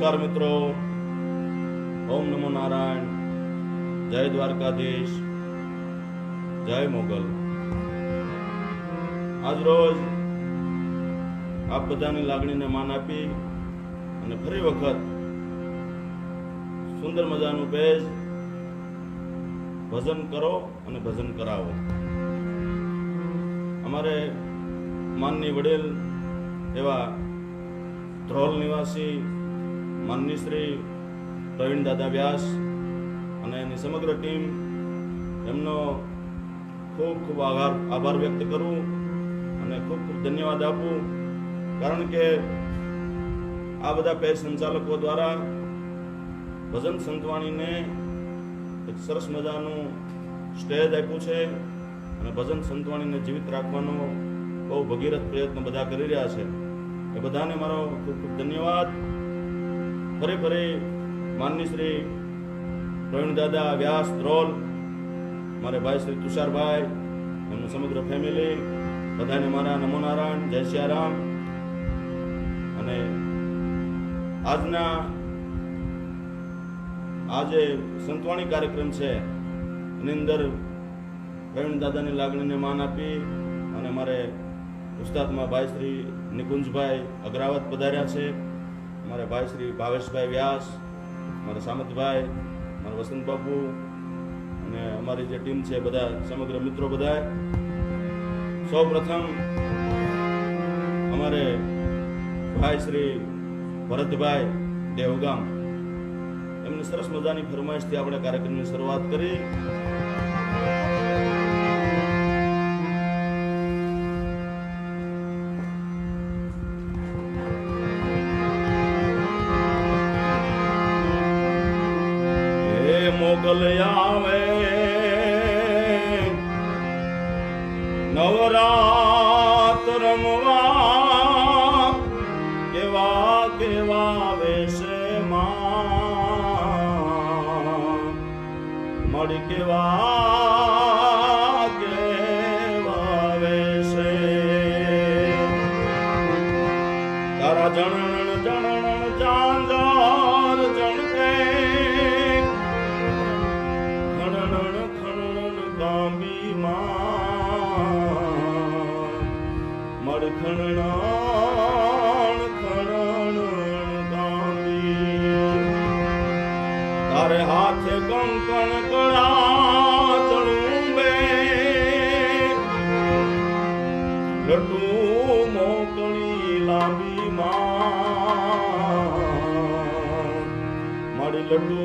નમસ્કાર મિત્રો, ઓમ નમો નારાયણ, જય દ્વારકાધીશ, જય મોગલ. આજ રોજ આપ બધાની લાગણીને માન આપી અને ફરી વખત સુંદર મજાનું પેજ ભજન કરો અને ભજન કરાવો. અમારે માનની વડીલ એવા ધ્રોલ નિવાસી માનની શ્રી પ્રવીણ દાદા વ્યાસ અને એની સમગ્ર ટીમ, એમનો ખૂબ ખૂબ આભાર વ્યક્ત કરું અને ખૂબ ખૂબ ધન્યવાદ આપું. કારણ કે આ બધા પેજ સંચાલકો દ્વારા ભજન સંતવાણીને એક સરસ મજાનું સ્ટેજ આપ્યું છે અને ભજન સંતવાણીને જીવિત રાખવાનો બહુ ભગીરથ પ્રયત્ન બધા કરી રહ્યા છે. એ બધાને મારો ખૂબ ખૂબ ધન્યવાદ. ફરી માનની શ્રી પ્રવીણ દાદા વ્યાસ ધ્રોલ, મારે ભાઈ શ્રી તુષારભાઈ, એમનું સમગ્ર ફેમિલી, બધાને મારા નમો નારાયણ, જય સિયારામ. અને આજે સંતવાણી કાર્યક્રમ છે, એની અંદર પ્રવીણ દાદાની લાગણીને માન આપી અને મારે ઉસ્તાદમાં ભાઈ શ્રી નિકુંજભાઈ અગ્રાવત પધાર્યા છે, મારા ભાઈ શ્રી ભાવેશભાઈ વ્યાસ, મારા સામતભાઈ, મારા વસંતબાબુ અને અમારી જે ટીમ છે બધા સમગ્ર મિત્રો બધા. સૌ પ્રથમ અમારે ભાઈ શ્રી ભરતભાઈ દેવગામ, એમની સરસ મજાની ફરમાઈશથી આપણે કાર્યક્રમની શરૂઆત કરી. મોગલ આવે નવરાત રમવા, કેવા કેવા વેશે માં મળી, કેવા કેવા વેશે તારા જણણ જણણ ચાંદર જણકે, ખણણ ખણણ ગામી, તારે હાથે કંકણ કળા ચડુંબે, લડુ મોકળી લાંબી માં મારી, લડુ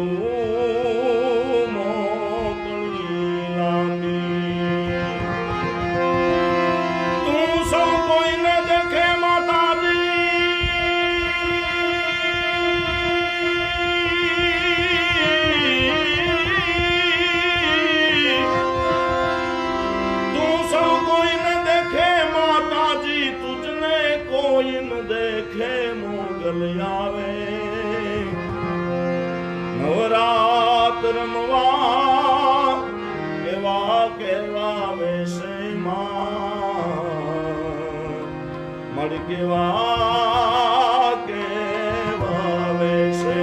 દેખે મોગલ આવે નવરાત રમવા, કેવા કેવા વેશે માં મળી, કેવા કેવા વેશે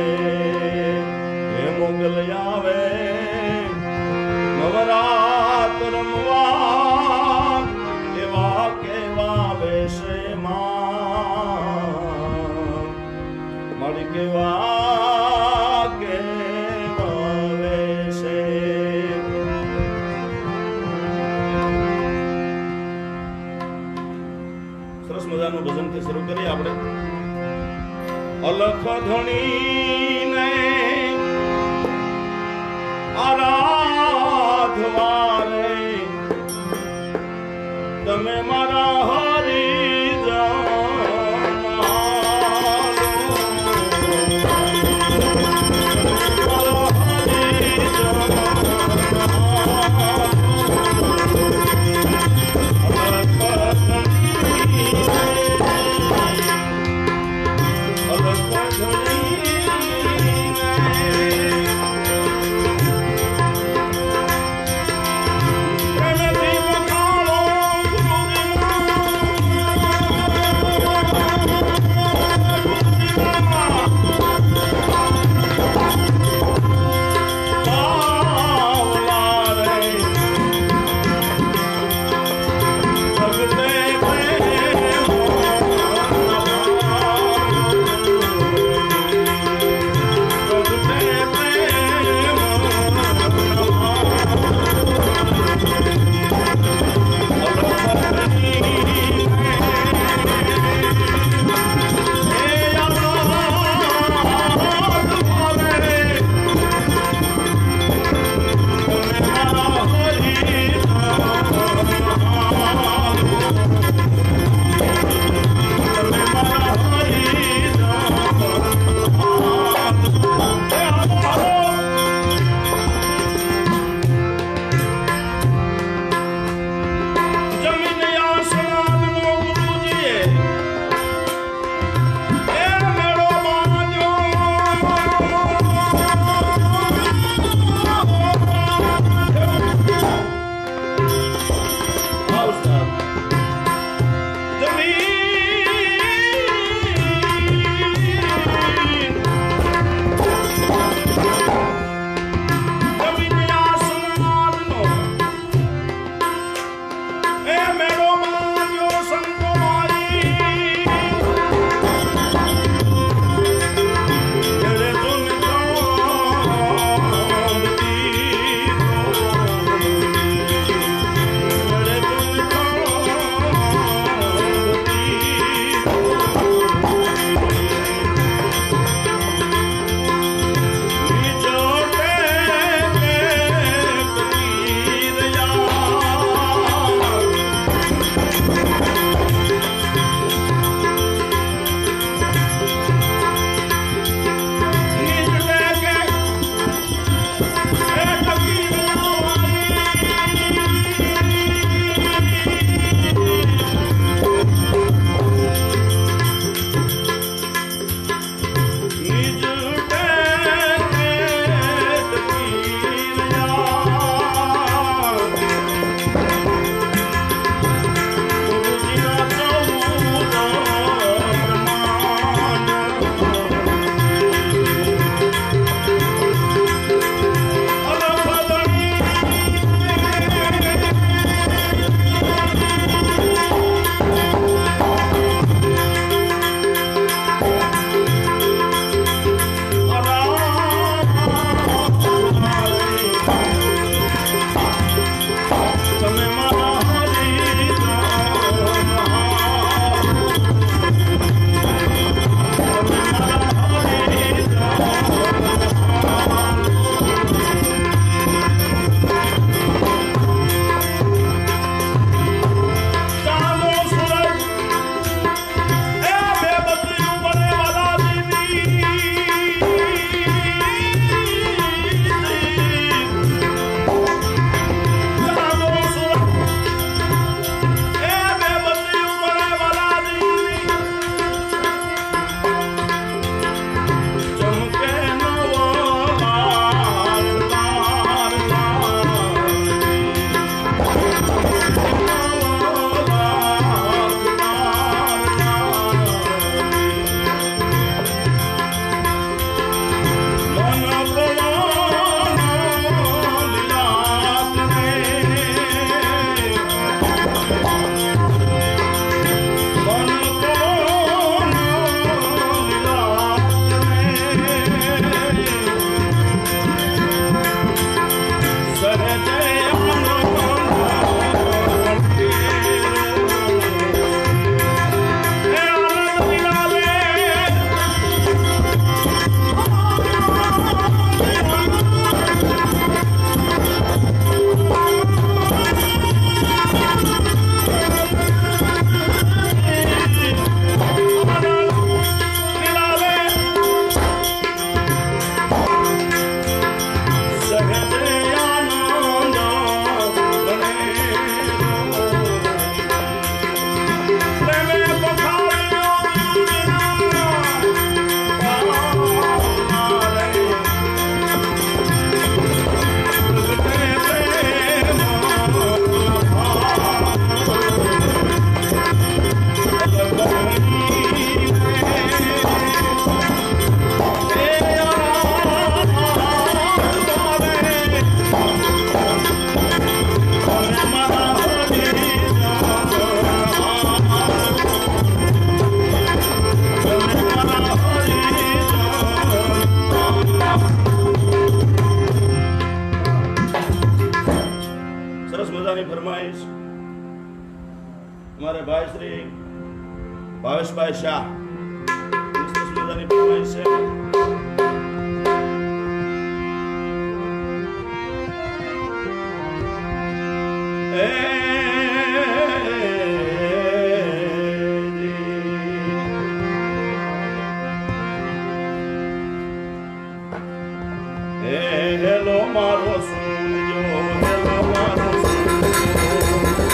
હે મોગલ આવે નવરાત રમવા, કેવા કેવા વેશે કેવા કેવા વેશે. સરસ મજાનું ભજનથી શરૂ કરીએ આપણે. અલખ ધણીને આરાધવા રે, તમે મારા હરી જા અમારે ભાઈ શ્રી ભાવેશભાઈ શાહ મજાની ફરમાઈશ છે. હેલો મારો સુનજો, હેલો મારો સુનજો,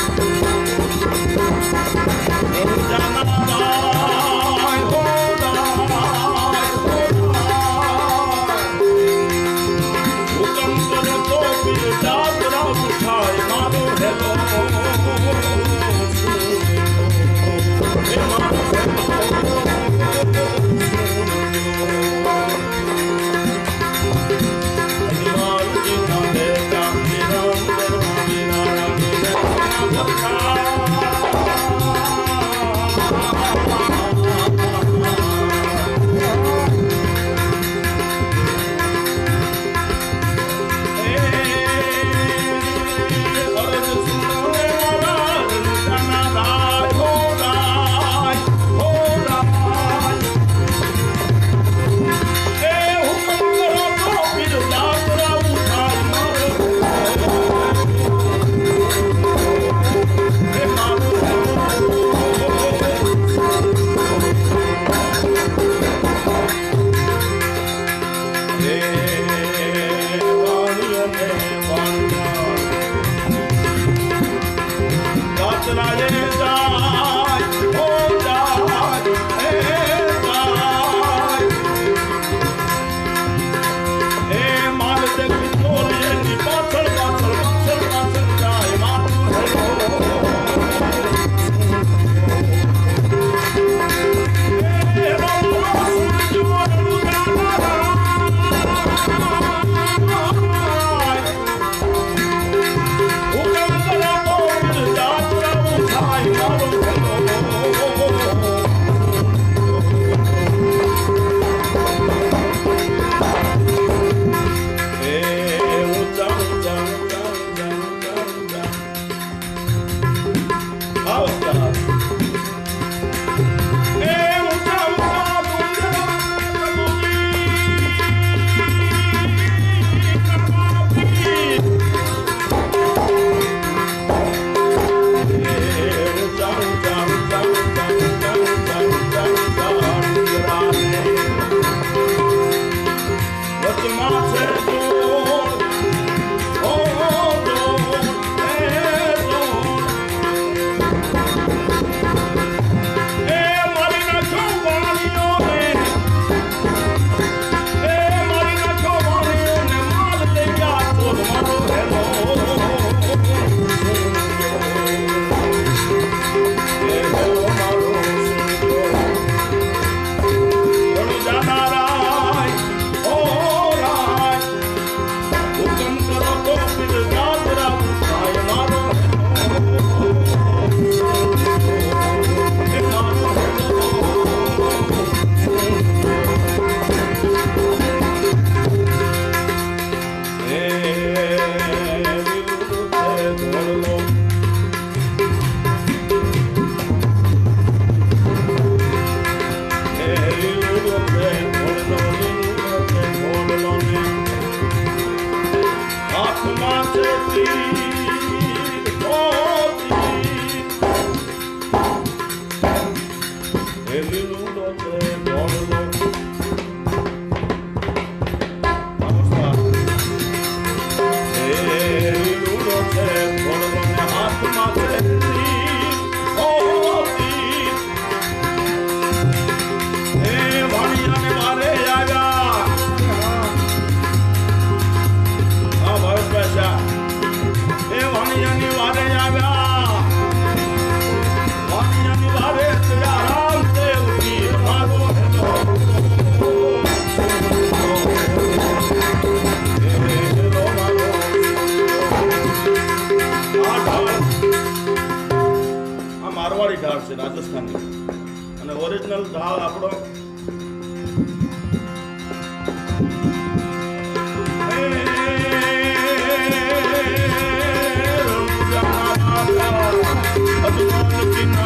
ઓરિજિનલ ઢાળ આપણો અભિમાન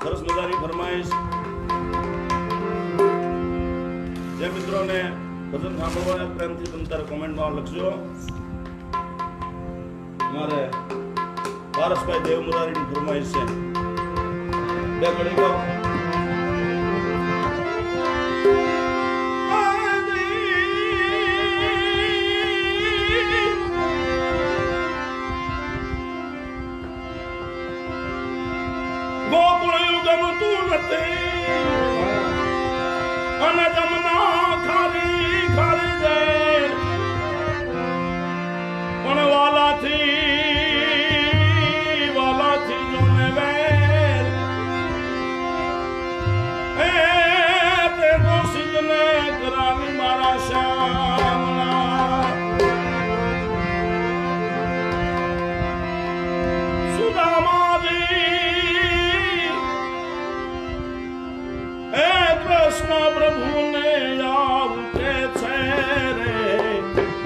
સરસ મજાની ફરમાઈશ. જે મિત્રોને ભજન સાંભળવા પ્રેમથી તમે તારે કોમેન્ટમાં લખજો. મારે પારસભાઈ દેવ મુરારીની ફરમાઈશ છે. બે ઘડી ગાઓ. ગોકુળ ગમતું નથી અને જમના ખાલી ખાલી જાય પણ વાલાથી જોને વેર એ તે દોષિતને કરાવી મારા શ્યામના સુદામાજી કૃષ્ણ પ્રભુને આવતે છે રે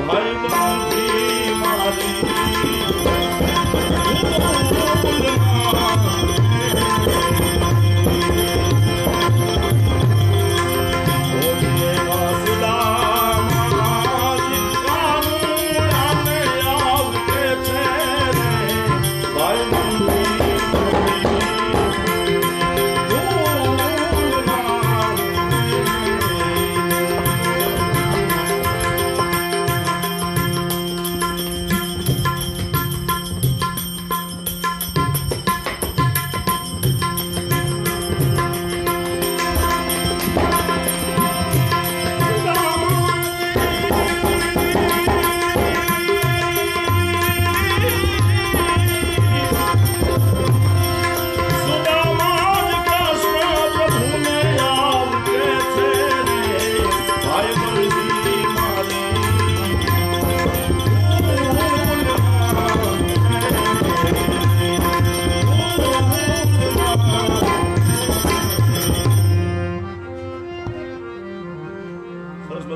ભાઈ બંધી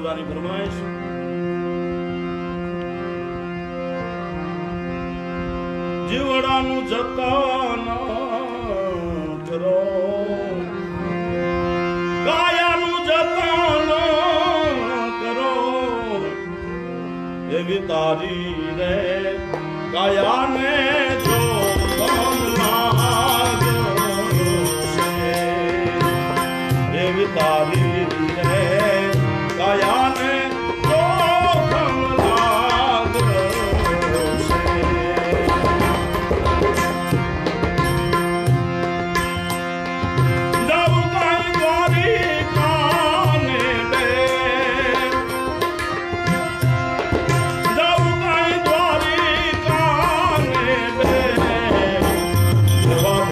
મારી ફરમાઈશ. જીવડાનું જતન કરો કાયાનું જતન કરો એવી તારી રે કાયાને જો એવી તારી રે કાયાને જોખમ લાગશે. જવું કાંઈ દ્વારિકાને બે જવું કાંઈ દ્વારિકાને બે જવા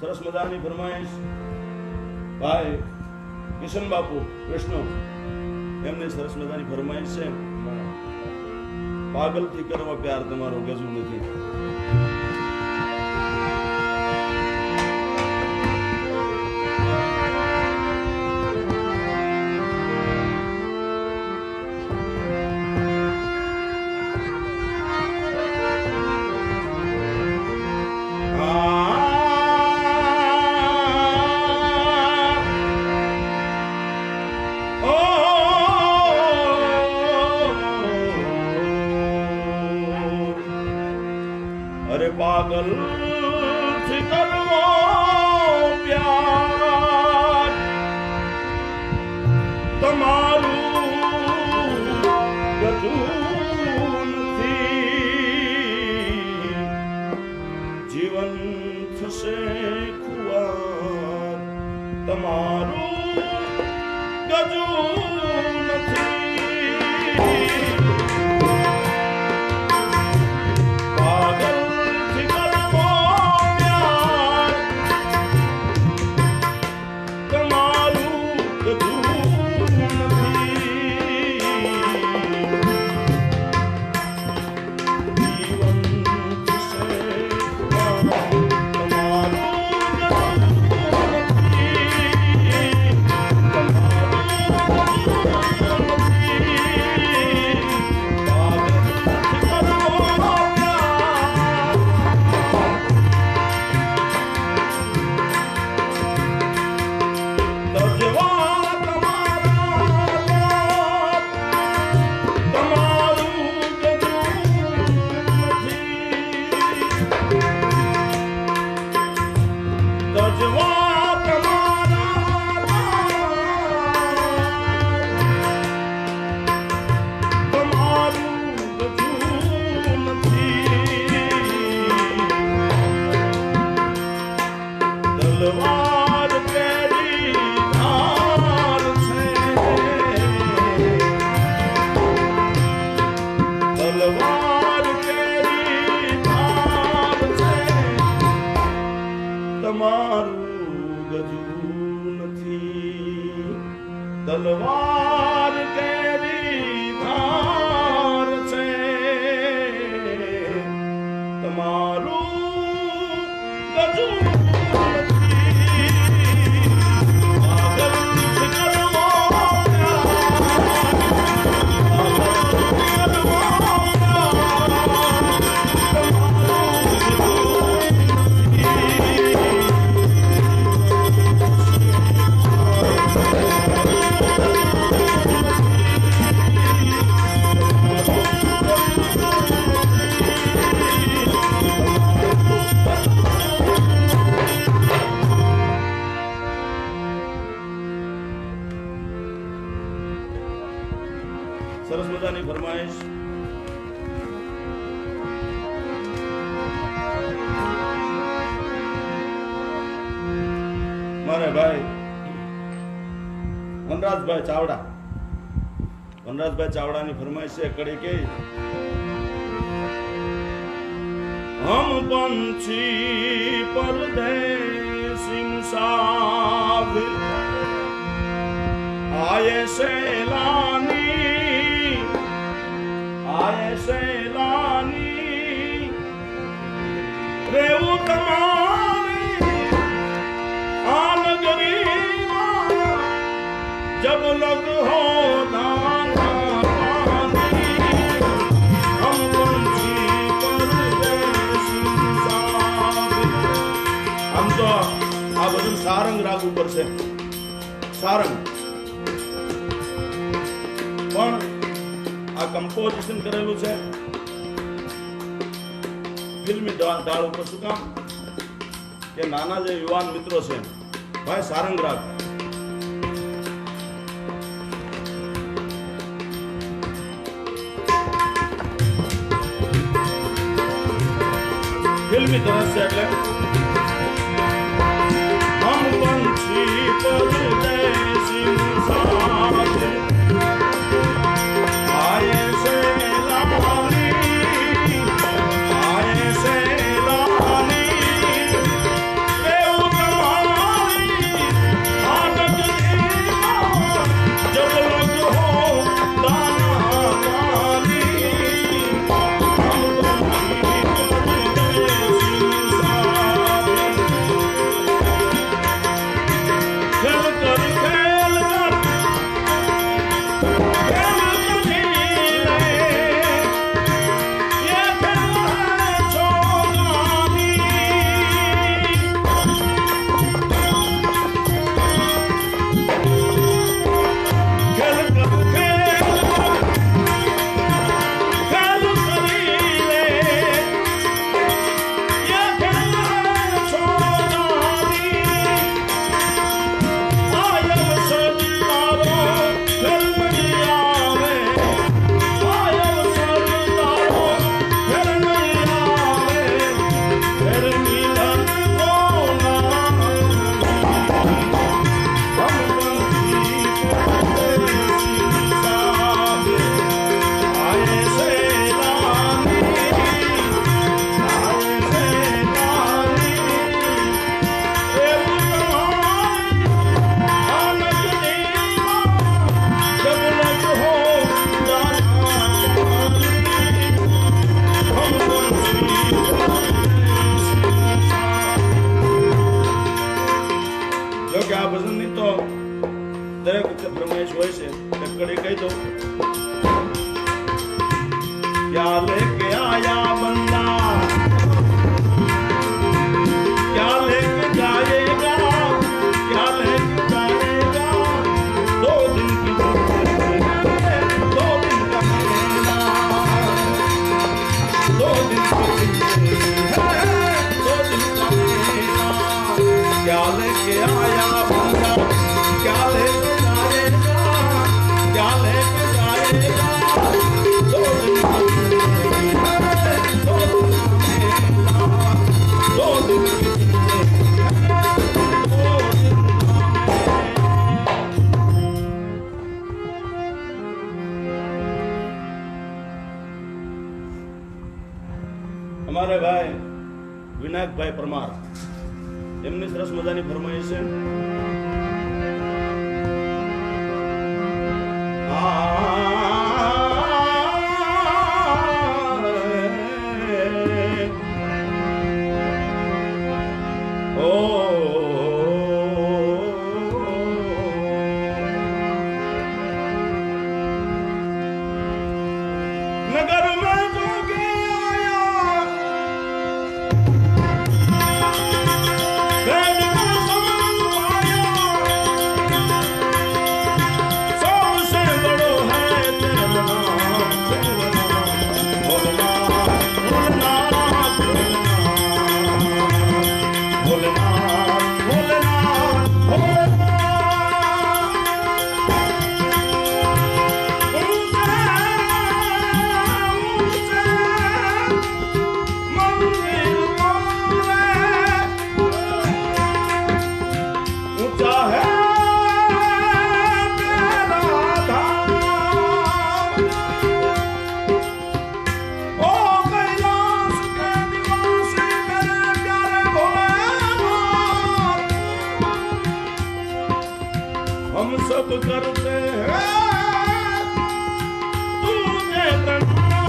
સરસ મજાની ફરમાઈશ. ભાઈ કિશન બાપુ વિષ્ણુ એમની સરસ મજાની ફરમાઈશ છે. પાગલથી કરવા પ્યાર તમારો ગજુ નથી. પાગલ થી કરવો પ્યાર તમારું ગજું નથી પાગલથી કરવો પ્યાર તમારું ગજું તલવાર કેરી ધાર છે તલવાર કેરી ધાર છે તમારું ગજું નથી તલવાર કેરી ધાર છે તમારું ગજું સરસ મજાની ફરમાઈશ મારે ભાઈ વનરાજભાઈ ચાવડાની ફરમાઈશ છે કડી કે हम पंछी परदेसी मुसाफिर आए सैलानी रेऊ तुम्हारी आ नगरी जब लग हो दाना पानी हम पंछी परदेसी मुसाफिर। हम तो आ બધું સારંગ રાગ ઉપર છે સારંગ પણ આ કમ્પોઝિશન કરેલું છે ફિલ્મી ડાળ ઉપર શું કામ કે નાના જે યુવાન મિત્રો છે ભાઈ સારંગ રાગ ફિલ્મી તરસ છે એટલે हम पंछी परदेसी मुसाफिर आए सैलानी रेऊ तुम्हारी आ नगरी जब लग हो दाना पानी हम पंछी परदेसी मुसाफिर। દરેક ફરમાઈશ હોય છે એક કડી કહી દો क्या लेके आया बंदा क्या लेके जाएगा क्या लेके जाएगा 2 दिन की जिंदगी है 2 दिन का महीना 2 दिन की जिंदगी है 2 दिन का महीना क्या लेके आया बंदा क्या लेके जाएगा क्या लेके जाएगा 2 दिन की हमारे भाई विनायक भाई परमार एमनी सरस मजानी फरमाइश है नगर में जोगी आया वेद में समन पाया सबसे बड़ो है तेरा नाम भोलना भोलना भोलना भोलना हम सब करते हैं तुझे प्रणाम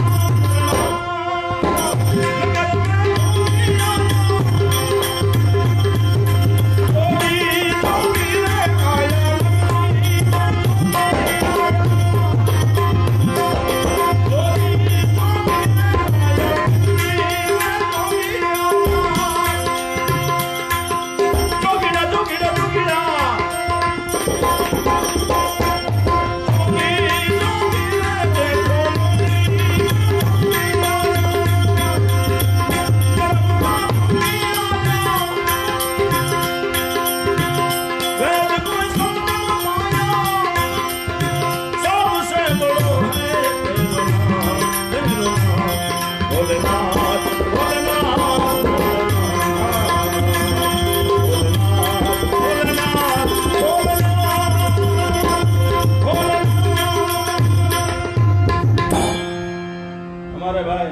हमारे भाई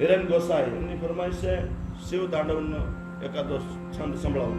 हिरण गोसाई एमनी फरमाइश है शिव तांडव एकादो छंद संभळाવો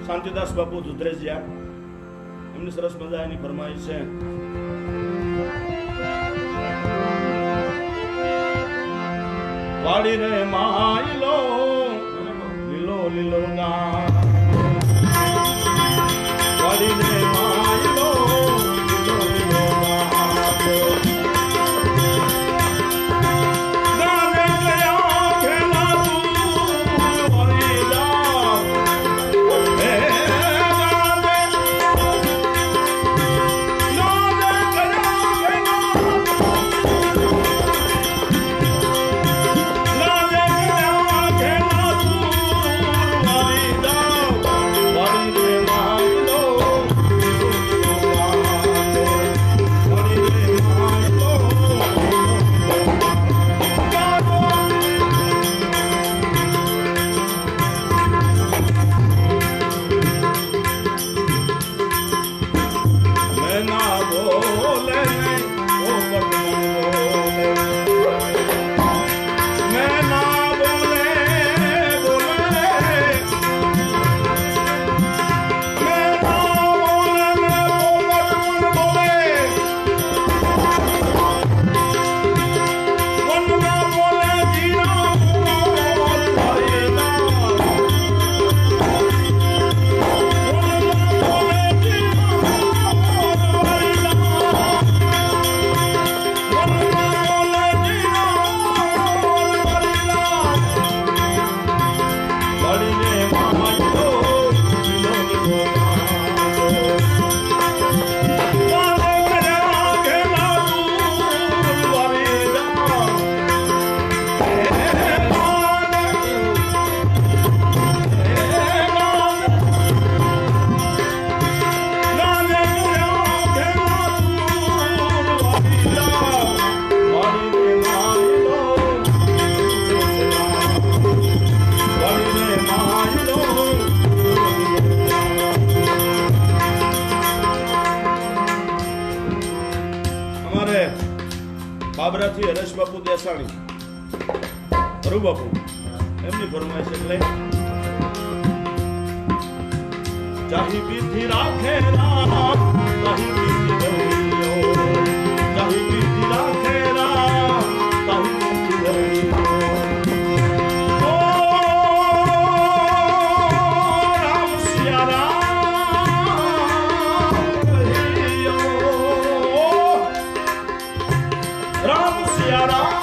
શાંતિદાસ બાપુ ધુધરેજિયા એમની સરસ મજાની ફરમાઈશ છે વાડી રે માયલો લીલો લીલો ગા વાડી રે માયલો લીલો લીલો ગા ગાને ગયા ખેલા કૈલાશ બાપુ દેસાણી હરુ બાપુ એમની ફરમાઈશ એટલે ચાહી બીથી રાખે રામ ચાહી બીથી દરિયો ચાહી બીથી રાખે રામ ચાહી બીથી દરિયો ઓ રામ સિયા રામ કહિયો રામ સિયા રામ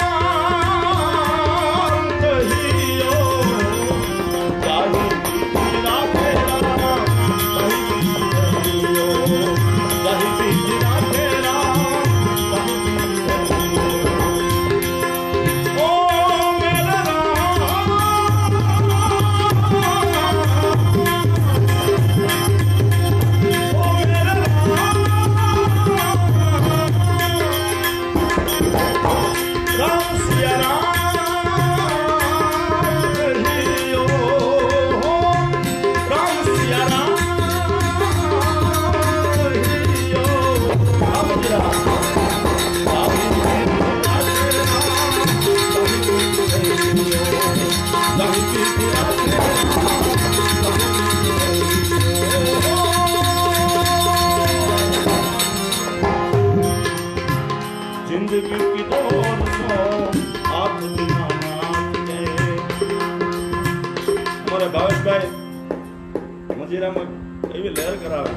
जिंदगी की दौड़ सो आप दीनानाथ हमारे भावेश भाई मजीरा में एवी लहर करावे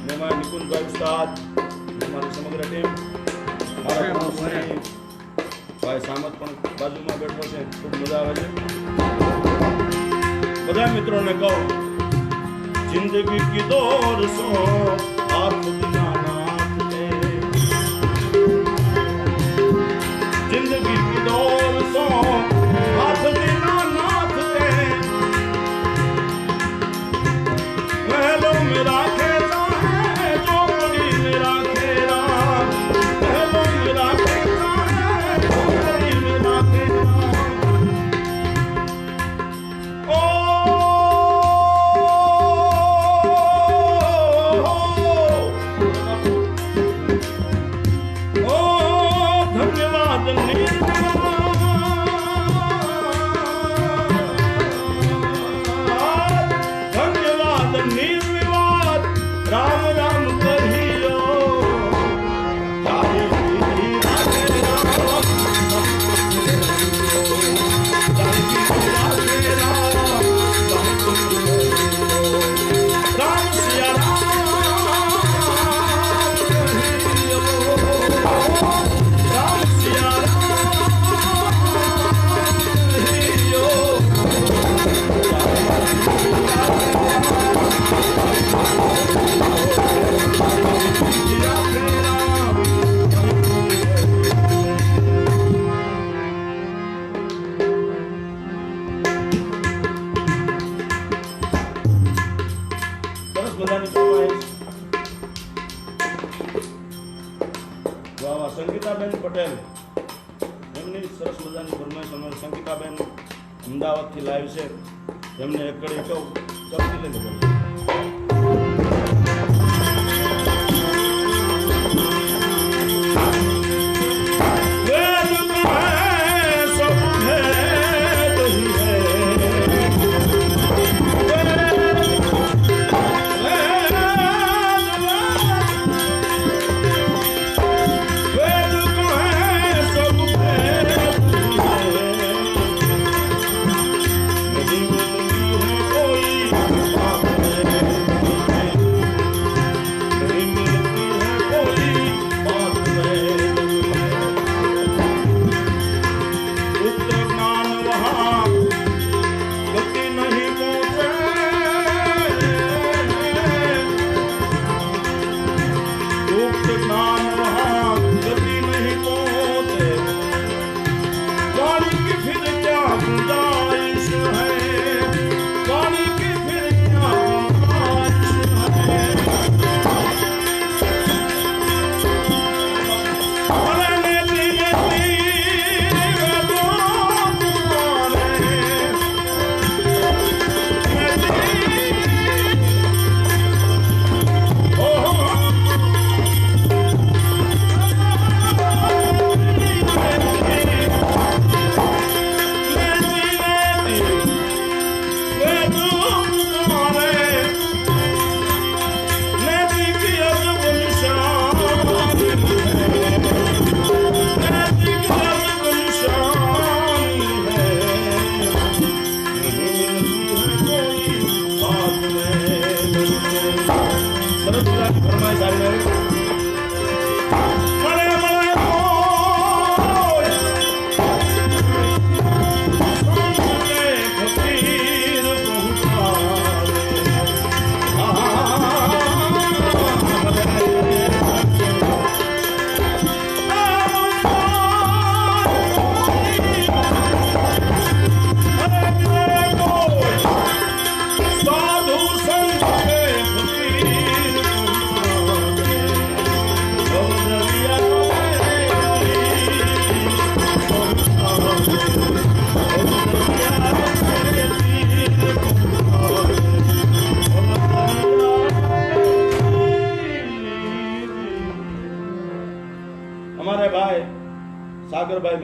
ने माय निकुंज भाई उस्ताद हमारी समग्र टीम भाई सामत पण बाजू में बैठो छे खूब मजा आवे छे બધા મિત્રોને કહો जिंदगी की दौड़ सो आप दीनानाथ जिंदगी की दौड़ सो हाथ दीनानाथ के महलों में राखे जाए जो परी में राखे राम महलों में राखे जाए जो परी में राखे राम राम राम कहियो चाहे बीती राखे राम चाहे बीती राखे राम राम सिया राम कहियो राम सिया राम कहियो संगीताबेन पटेल એમની સરસ મજાની ફરમાઈશ અમારી સંગીતાબેન અમદાવાદથી લાઈવ છે એમને એક કડી કહું ચપટી લઈ લો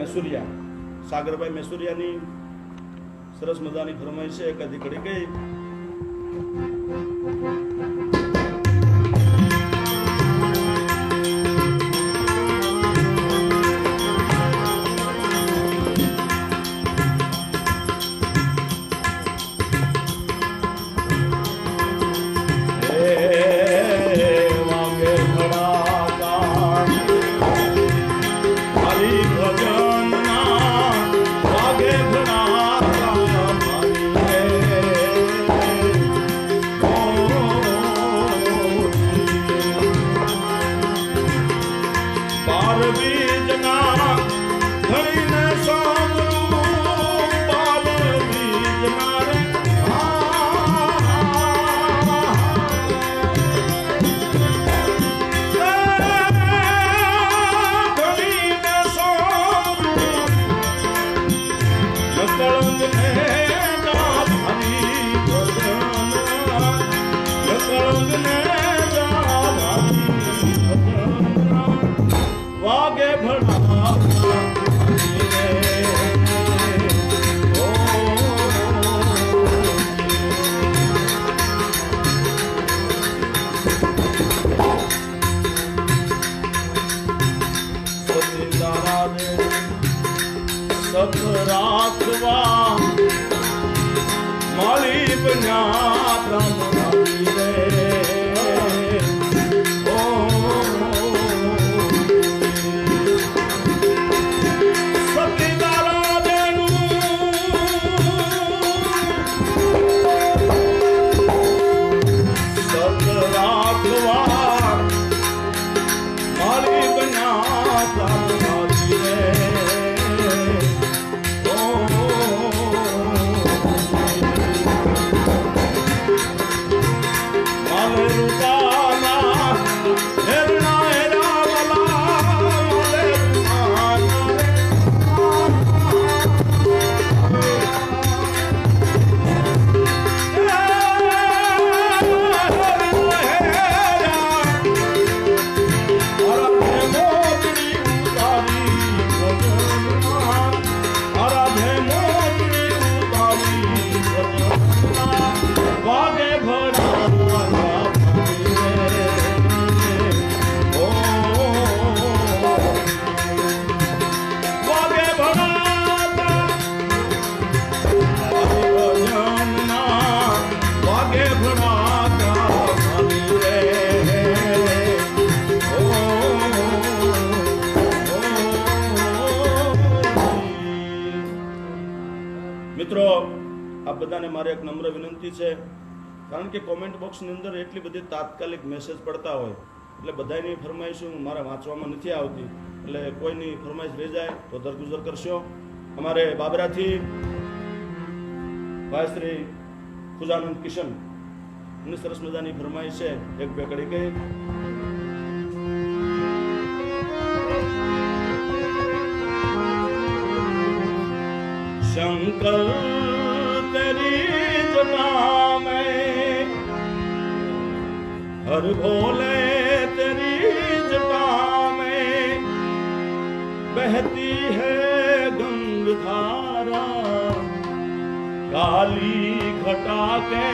મેસુરિયા, સાગરભાઈ મેસુરિયાની સરસ મજાની ફરમાઈશ છે, કદી ઘડી ગઈ. મિત્રો, આ બધાને મારે એક નમ્ર વિનંતી છે, કારણ કે કોમેન્ટ બોક્સની અંદર એટલી બધી તાત્કાલિક મેસેજ પડતા હોય એટલે બધાની ફરમાઈશું મારા વાંચવામાં નથી આવતી, એટલે કોઈની ફરમાઈશ રહી જાય તો દરગુજર કરશો. અમારે બાબરાથી ભાઈ શ્રી ખુજાનંદ કિશન એની સરસ મજાની ફરમાઈશ છે, એક બે કડી ગઈ. शंकर तेरी जटा में, हर भोले तेरी जटा में बहती है गंगाधारा, काली घटा के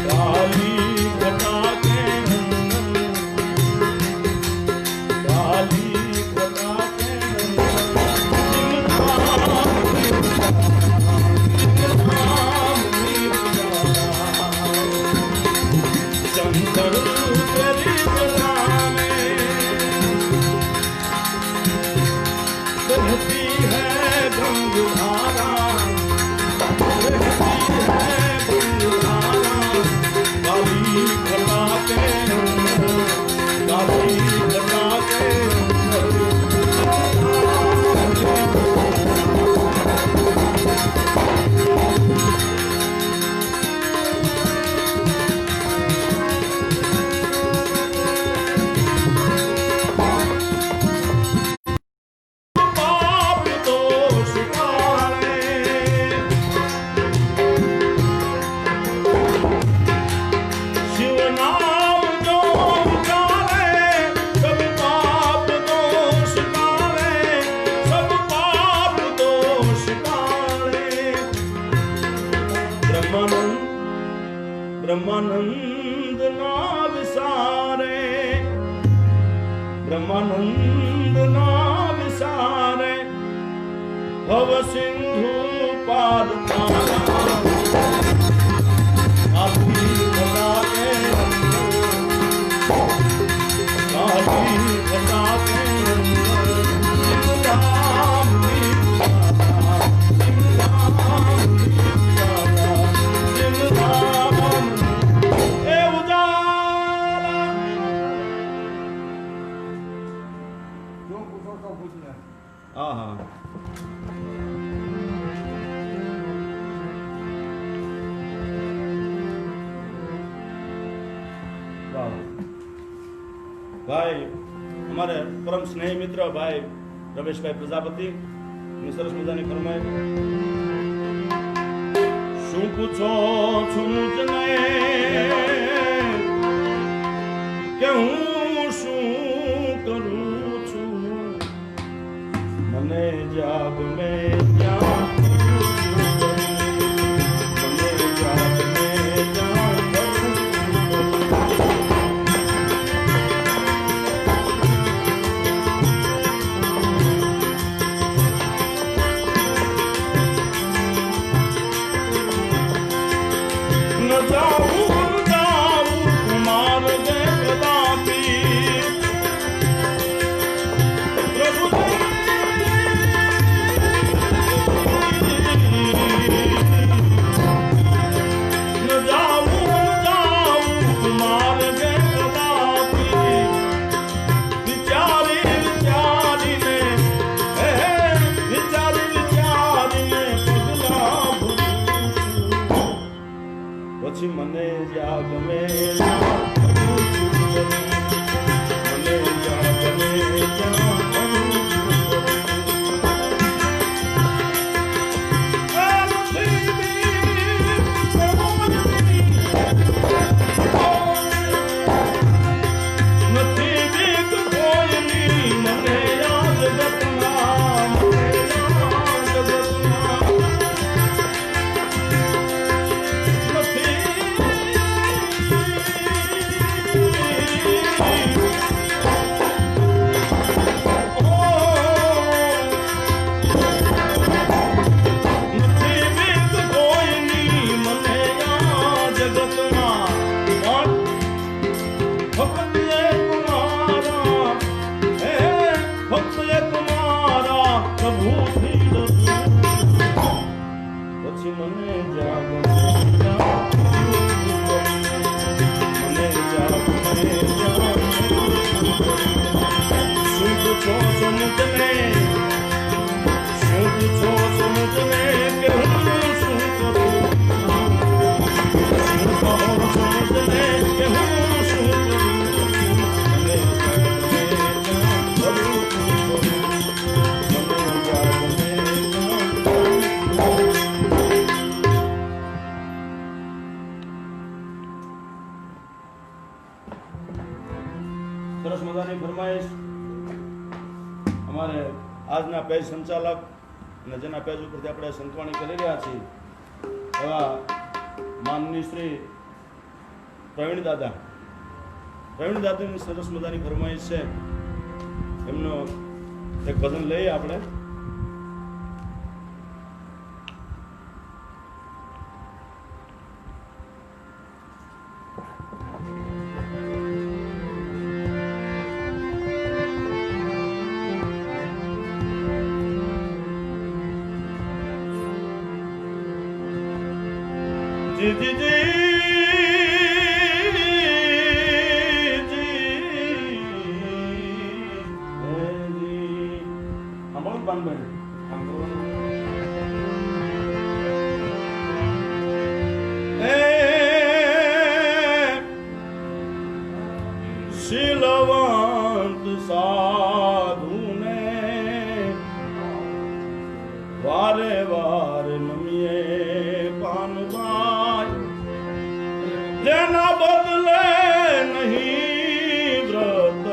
काली घटा के है गंगाधारा, परमानंद ना विसारे भव सिंधु पार तारा काली बता के भाई हमारे परम स्नेही मित्र भाई रमेश भाई प्रजापति सरस मजानी फरमाए शू पूछो छू मुझने के हूँ शू करूँ छू मने जाग में मने जाग में સરસ મજાની ફરમાઈશ અમારે આજના પેજ સંચાલક અને જેના પેજ ઉપરથી આપણે સંતવાણી કરી રહ્યા છીએ એવા માનની શ્રી પ્રવીણ દાદાની સરસ મજાની ફરમાઈશ છે એમનો એક ભજન લઈએ આપણે शीलवंत साधु ने वारे वार नमिए पान भाई लेना बदले नहीं व्रत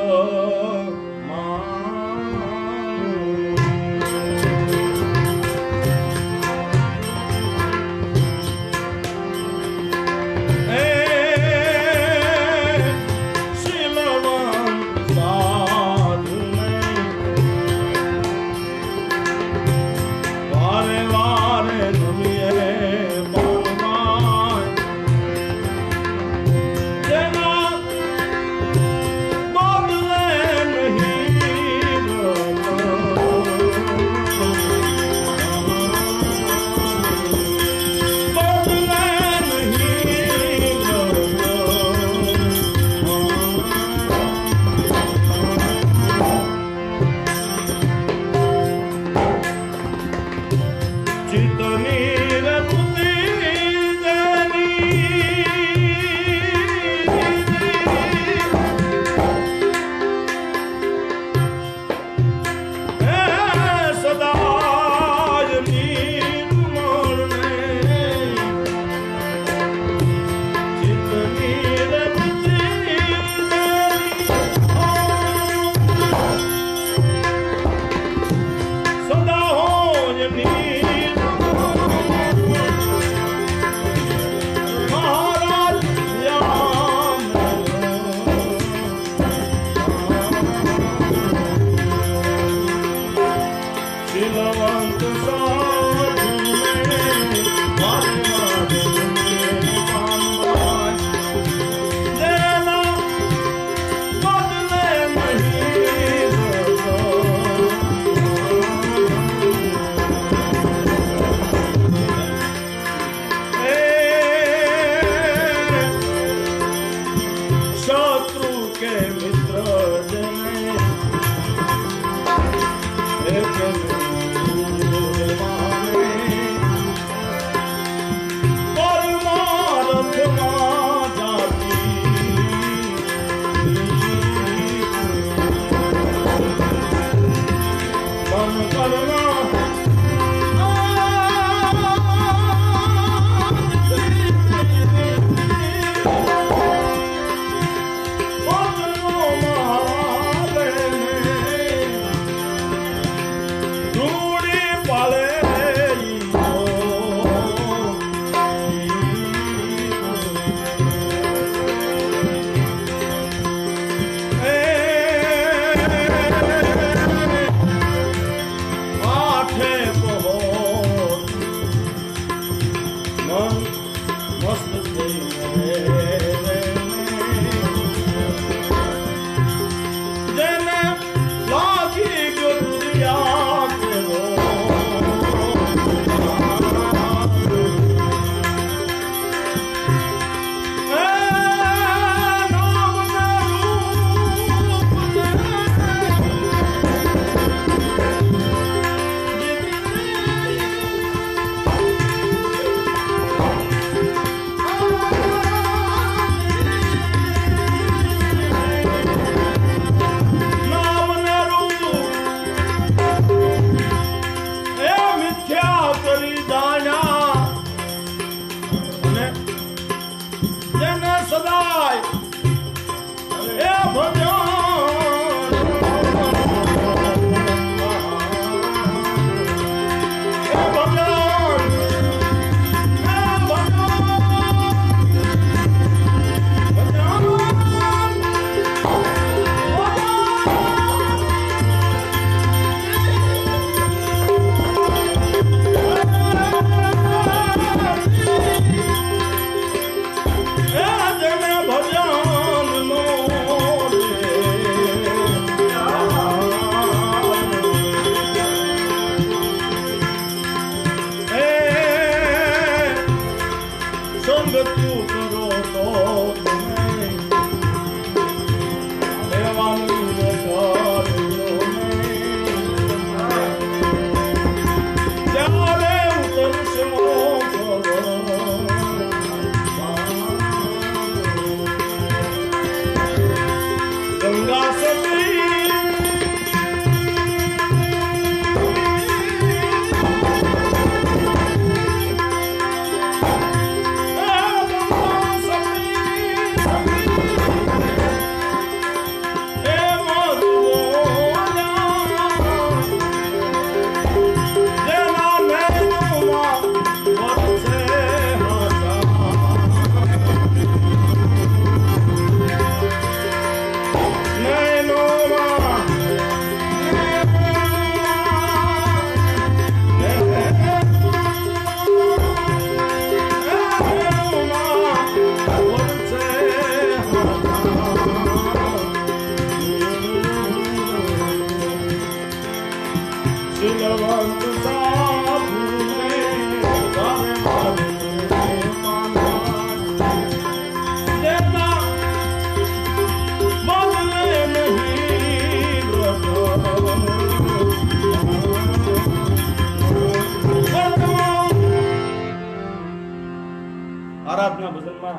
આરાધના ભજનમાં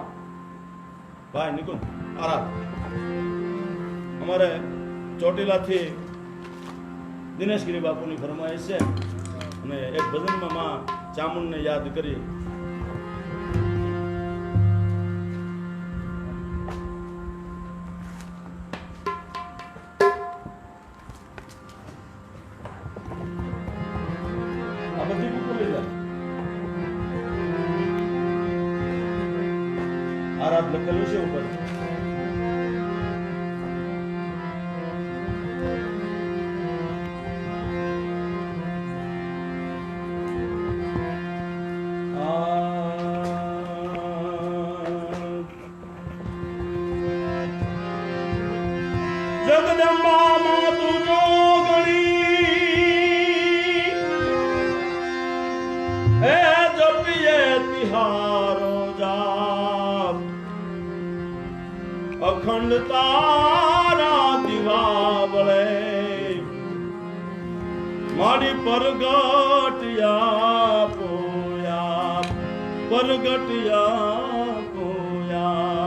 ભાઈ નિકુંજ આરાધ અમારે ચોટીલાથી દિનેશગીરી બાપુની ફરમાઈશ છે અને એક ભજનમાં માં ચામુંડને યાદ કરી આ બધી બુકો લઈ જાય આરાધ લખેલું છે ઉપર ચાંદ તારા દિવાવળે મારી પરગટિયા પોયા પરગટિયા પોયા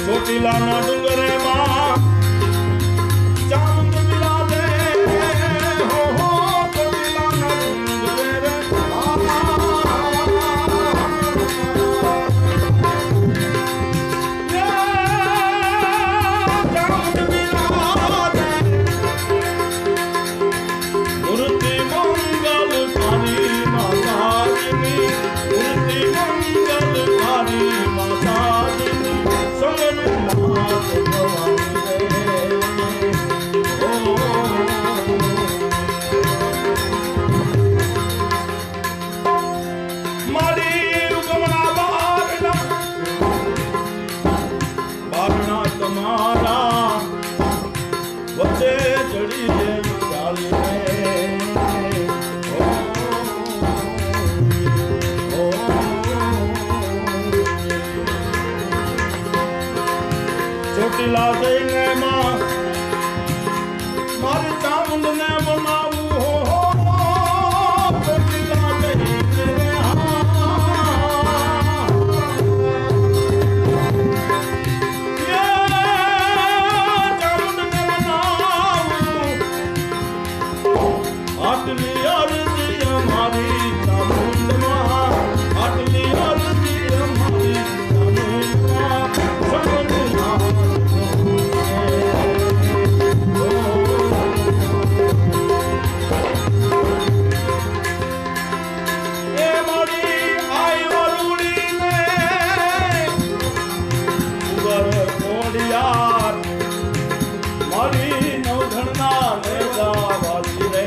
ચોટીલાના ડુંગરે માં ચાંદ બિરાજે હો હો ચોટીલાના ડુંગરે ચાંદ બિરાજે મૂર્તિ મંગલ તારી માતાજીની મૂર્તિ મંગલ તારી માતાજીની તમારા વચ્ચે ચડી જે ચોટીલા જઈને માં મારી ચામુંડને બનાવું હો ચોટીલા જઈને આટલી અરજી અમારી ચામુંડમાં આટલી અરજી અમારી ચામુંડમાં એ મારી આઈ વરુડીને ઉગર કોડિયાર મારી નવધણના નેજા વાસી રે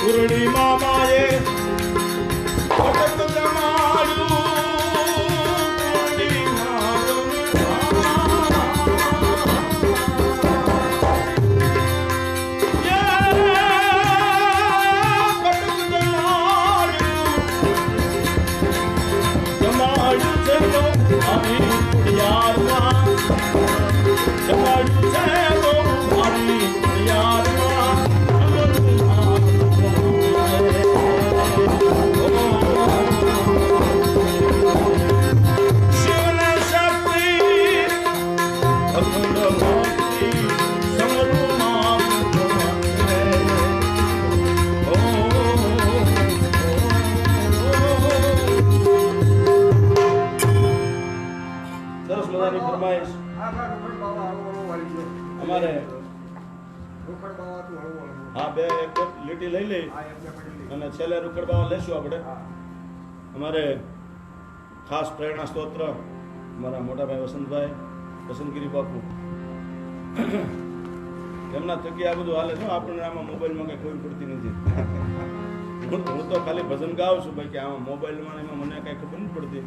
ઉરડી મામાએ અટક જમાડ્યું ઉરડી જમાડ્યું છે તો મારી યારમાં જમાડ્યું છે તો મારી યારમાં અમારે હા બે એક લીટી લઈ લઈ અને છેલ્લે રૂખડ બાવા લેશું આપણે અમારે ખાસ પ્રેરણા સ્તોત્ર અમારા મોટાભાઈ વસંતભાઈ વસંતગીરી બાપુ એમના થકી આ બધું હાલે છે આપણને આમાં મોબાઈલમાં કઈ ખબર પડતી નથી હું તો ખાલી ભજન ગાઉં છું ભાઈ કે આમાં મોબાઈલમાં એમાં મને કઈ ખબર નથી પડતી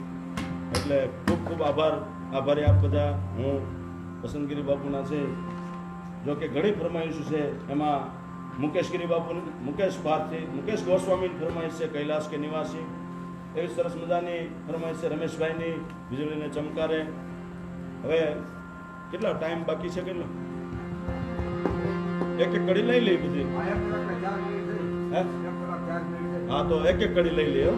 એટલે ખૂબ ખૂબ આભારી આપ બધા હું વસંતગીરી બાપુના છે જો કે ઘણી ફરમાઈશ છે એમાં મુકેશગીરી બાપુ મુકેશ ભારતી મુકેશ ગોસ્વામીની ફરમાઈશ છે કૈલાસ કે નિવાસી એવી સરસ મજાની ફરમાઈશ છે રમેશભાઈની વીજળીને ચમકારે હવે કેટલો ટાઈમ બાકી છે કેટલો એક એક કડી લઈ લઈ બધી હા તો એક એક કડી લઈ લે ઓ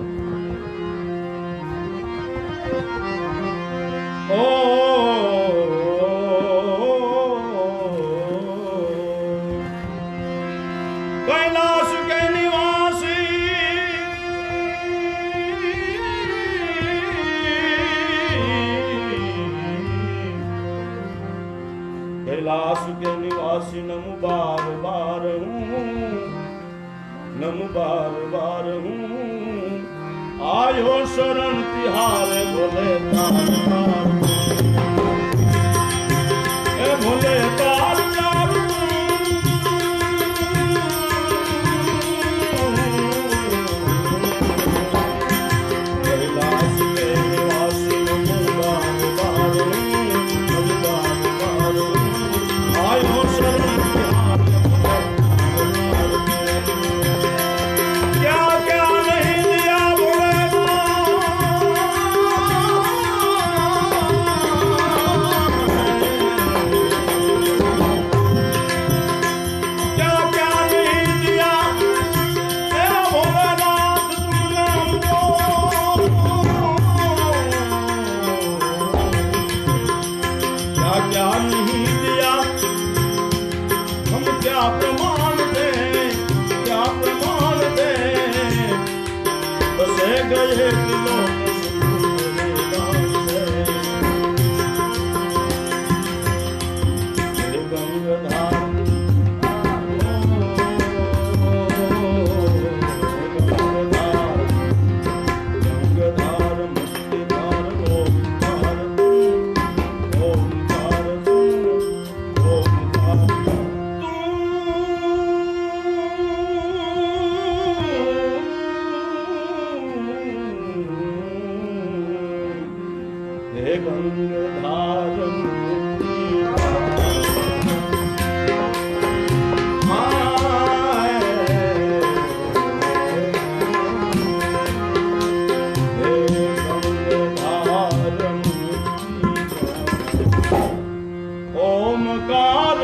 निवासी नमु बार बार हूँ, नमु बार बार हूँ। आयो शरण तिहारे भोले तार तार, ए भोले तार तार कैलाश के निवासी नमु बार बार हूँ, नमु बार बार हूँ। आयो शरण तिहारे क्या क्या नहीं दिया क्या क्या नहीं दिया तेरा भोलेनाथ तुमने हमको। क्या क्या नहीं दिया हम क्या प्रमाण दें, क्या प्रमाण दें। बसे गए दिलों में हे गंगाधार गंगाधार मुक्तिधार ओमकार ओमकार ओमकार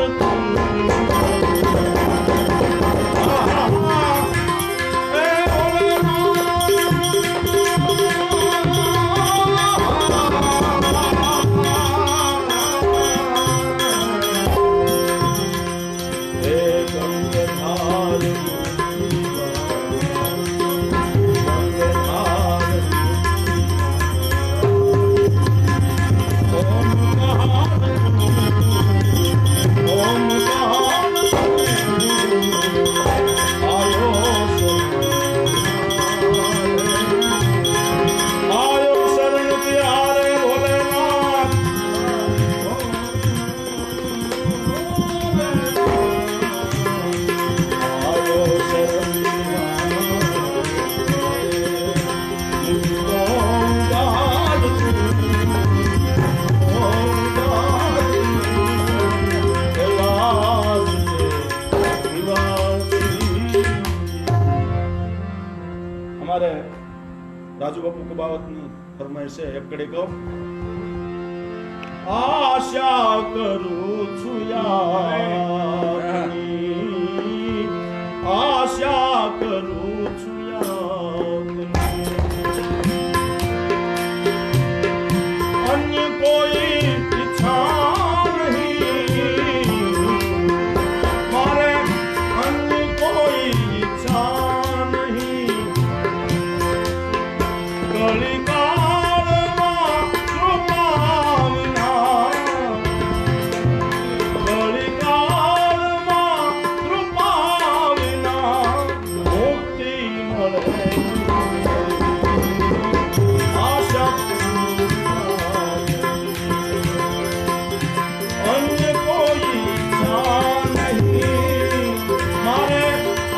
हे गंगाधार ओमकार आयो शरण तिहारे भोलेनाथ। आयो शरण हमारे राजू बापू को बाबतनी फरमाइश है एक कड़ी को। आशा करूं छुयानी, आशा करूं छुयानी। अन्य कोई इच्छा नहीं मारे, अन्य कोई इच्छा नहीं। कलिकालમાં કૃપા વિના, કલિકાલમાં કૃપા વિના મુક્તિ મળે। આશા અન્ય કોઈ ઈચ્છા નહીં મારે,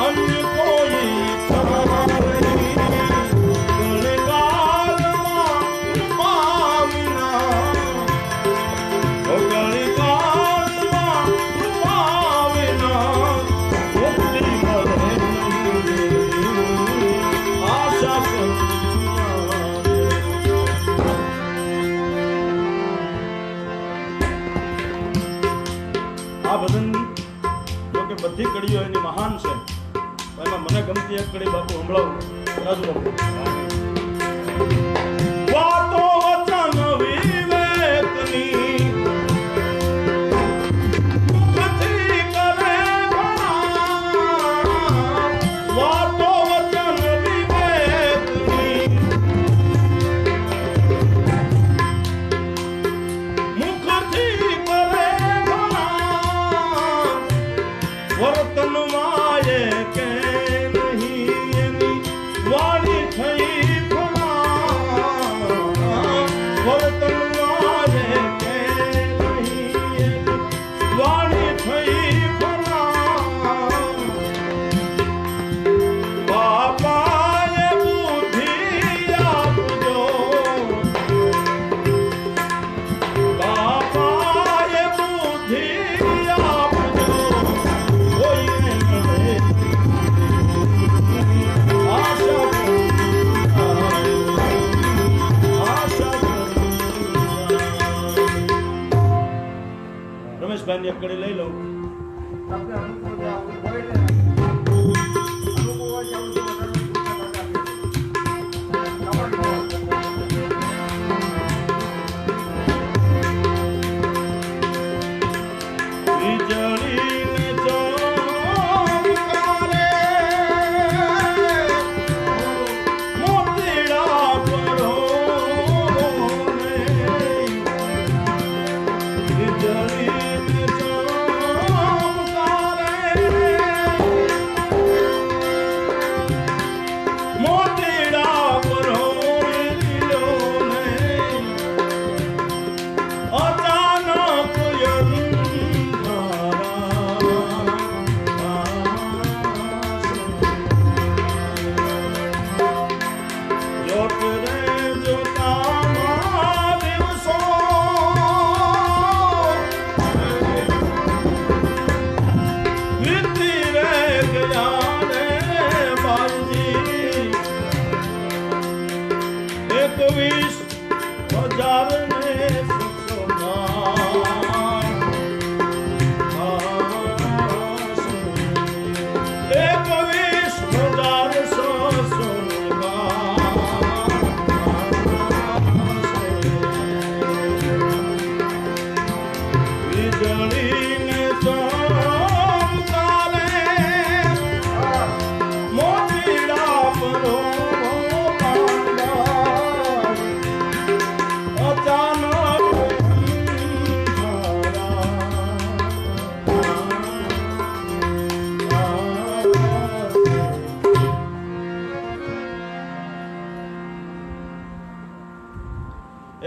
અન્ય કોઈ ઈચ્છા નહીં। આ ભજન જો કે બધી કડીઓ એની મહાન છે, એમાં મને ગમતી એક કડી બાપુ સંભળાવું રાજુ બાપુ। વાતો વચન વિવેકની મુખથી કરે ભલા, વાતો વચન વિવેકની મુખથી કરે ભલા। માતાજી એક કડી લઈ લઉં. આપણે અનુકૂળ જે આપણું હોય ને અનુકૂળ હોય છે આપણું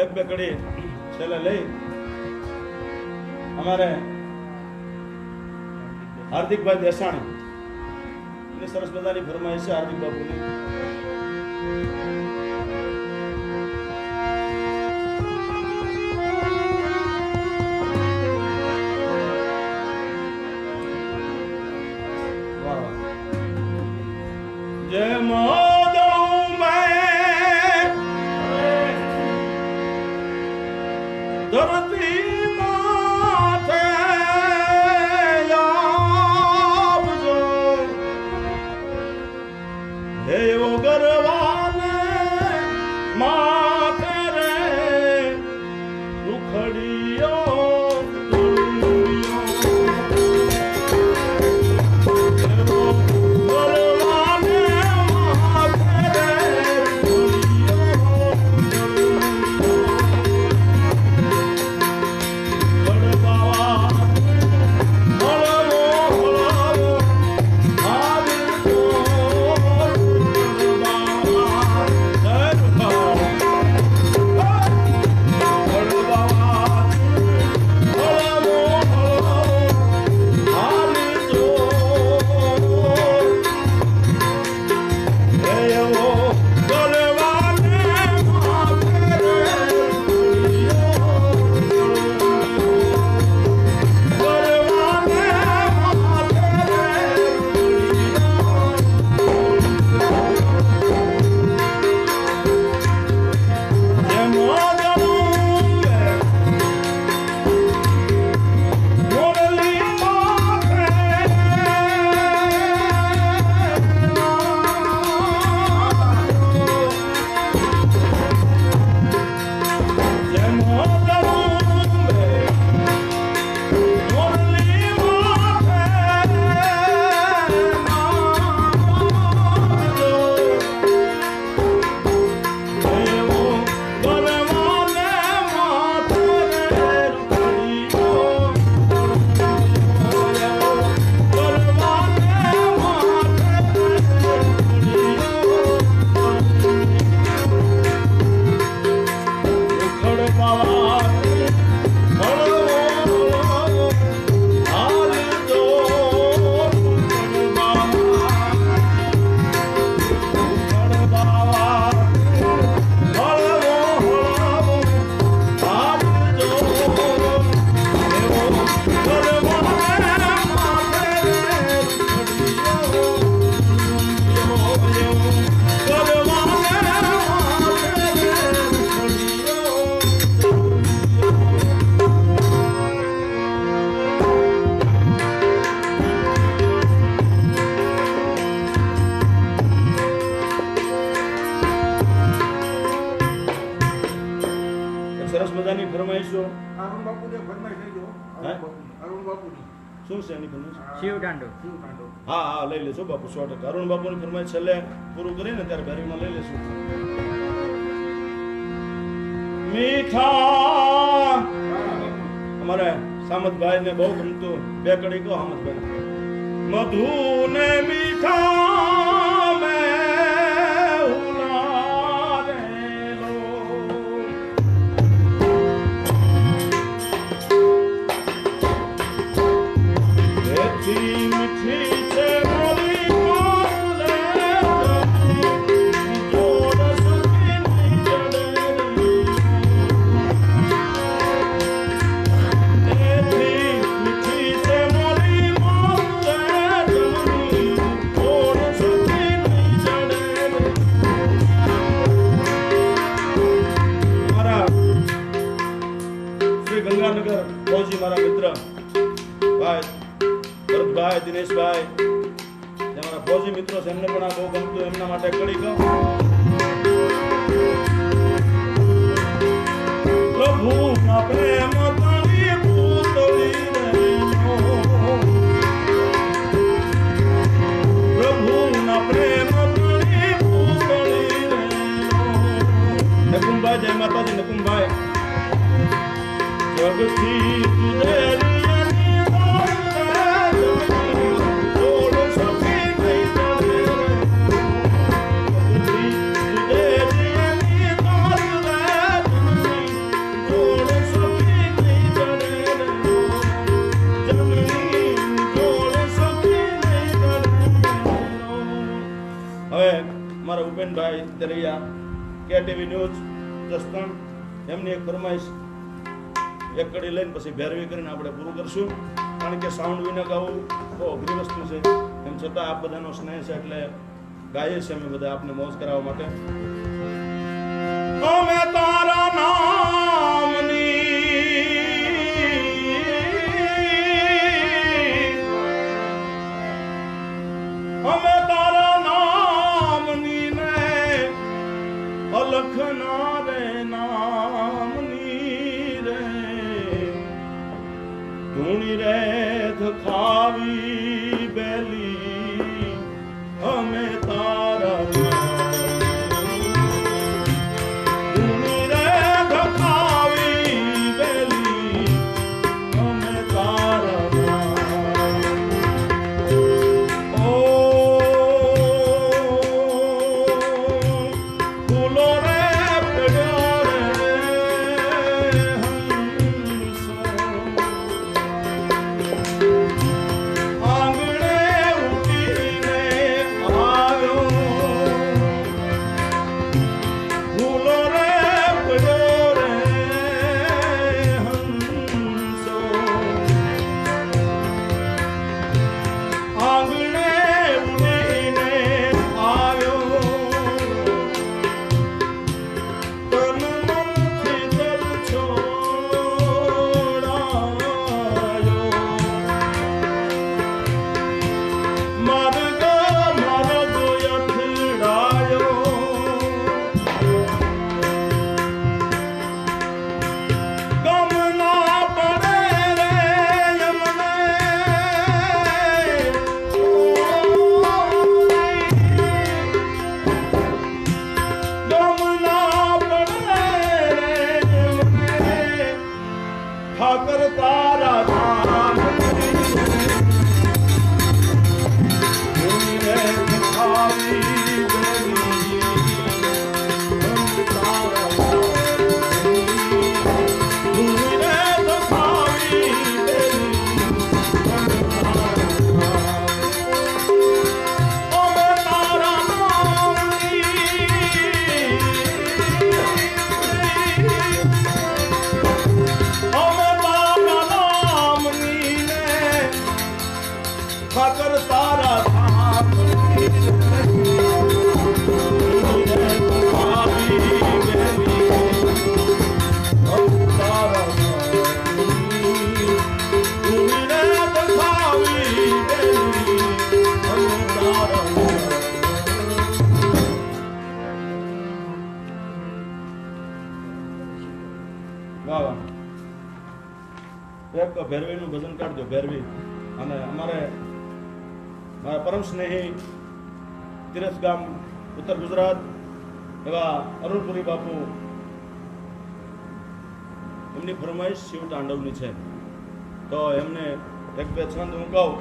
એક બે કડી છેલ્લે લઈ અમારે હાર્દિકભાઈ દેસાણી એની સરસ મજાની ફરમાઈશ છે હાર્દિક બાપુની. જય ધરતી માથે આવજો હે યોગ બધાની ફરમાઈશો અરુણ બાપુ જે ફરમાઈશ લેજો હે? અરુણ બાપુની શું છે એની ફરમાઈશ? શિવ તાંડવ હા હા લઈ લેશું બાપુ 100%. અરુણ બાપુની ફરમાઈશ છેલ્લે પૂરું કરીને ત્યારે ભેરવીમાં લઈ લેશું. મીઠા અમારે સામતભાઈ ને બહુ ગમતું બે કડી કહો સામતભાઈ. મધુ ને મીઠા મેં ઉલારેલો. એથી મીઠી છે મારી મારે જોડ સકી નહીં ચડે. એથી મીઠી છે મારી મારે જોડ સકી નહીં ચડે. મારા શ્રી ગંગાનગર ફૌજી મારા મિત્ર ભાઈ ભરતભાઈ, દિનેશભાઈ, જે મારા ફૌજી મિત્રો છે એમને પણ આ બહુ ગમતું. એમના માટે કડી કહું. પ્રભુના પ્રેમ તારી પૂતળી રેનો. પ્રભુના પ્રેમ તારી પૂતળી રેનો. નકુમભાઈ, જય માતાજી. નકુમભાઈ, જગથી તુજેરિયાની જોડ સકી નહીં ચડે. જગથી તુજેરિયાની જોડ સકી નહીં ચડે. જગની જોડ સકી નહીં ચડે. હવે મારા ઉપેનભાઈ દરિયા કેટીવી ન્યૂઝ જસદણ એમની એક ફરમાઈશ એક કડી લઈને પછી ભેરવી કરીને આપણે પૂરું કરશું. કારણ કે સાઉન્ડ વિના ગાવું બહુ અઘરી વસ્તુ છે. એમ છતાં આપ બધાનો સ્નેહ છે એટલે ગાઈએ છીએ અમે બધા આપને મોજ કરાવવા માટે. અમે તારા નામની ને અલખના રે નામની રે ધૂણી રે ધખાવી બેલી. અમે તારા ધૂણી રે ધખાવી બેલી. અમે તારા ઓ ફૂલો રે પડ્યો રે હંસો. આંગણે વાહ વાહ. એક ભેરવીનું ભજન કાઢજો, ભેરવી. અને અમારે મારા પરમ સ્નેહી તીરથ ગામ ઉત્તર ગુજરાત એવા અરુણપુરી બાપુ, એમની ફરમાઈશ શિવ તાંડવની છે, તો એમને એક બે છંદ હું કહું.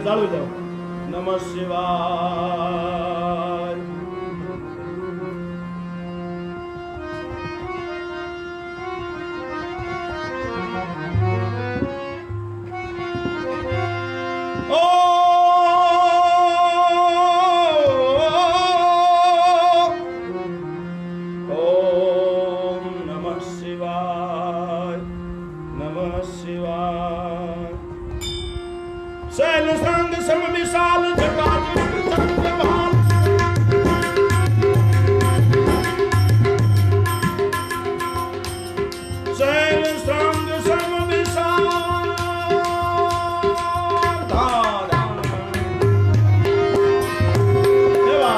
ચાલુ જાઓ. નમઃ શિવાય. ઓમ નમઃ શિવાય. નમઃ શિવાય. शैल संग सम विशाल जटाजूट चंद्रभाल, शैल संग सम विशाल धारा देवा.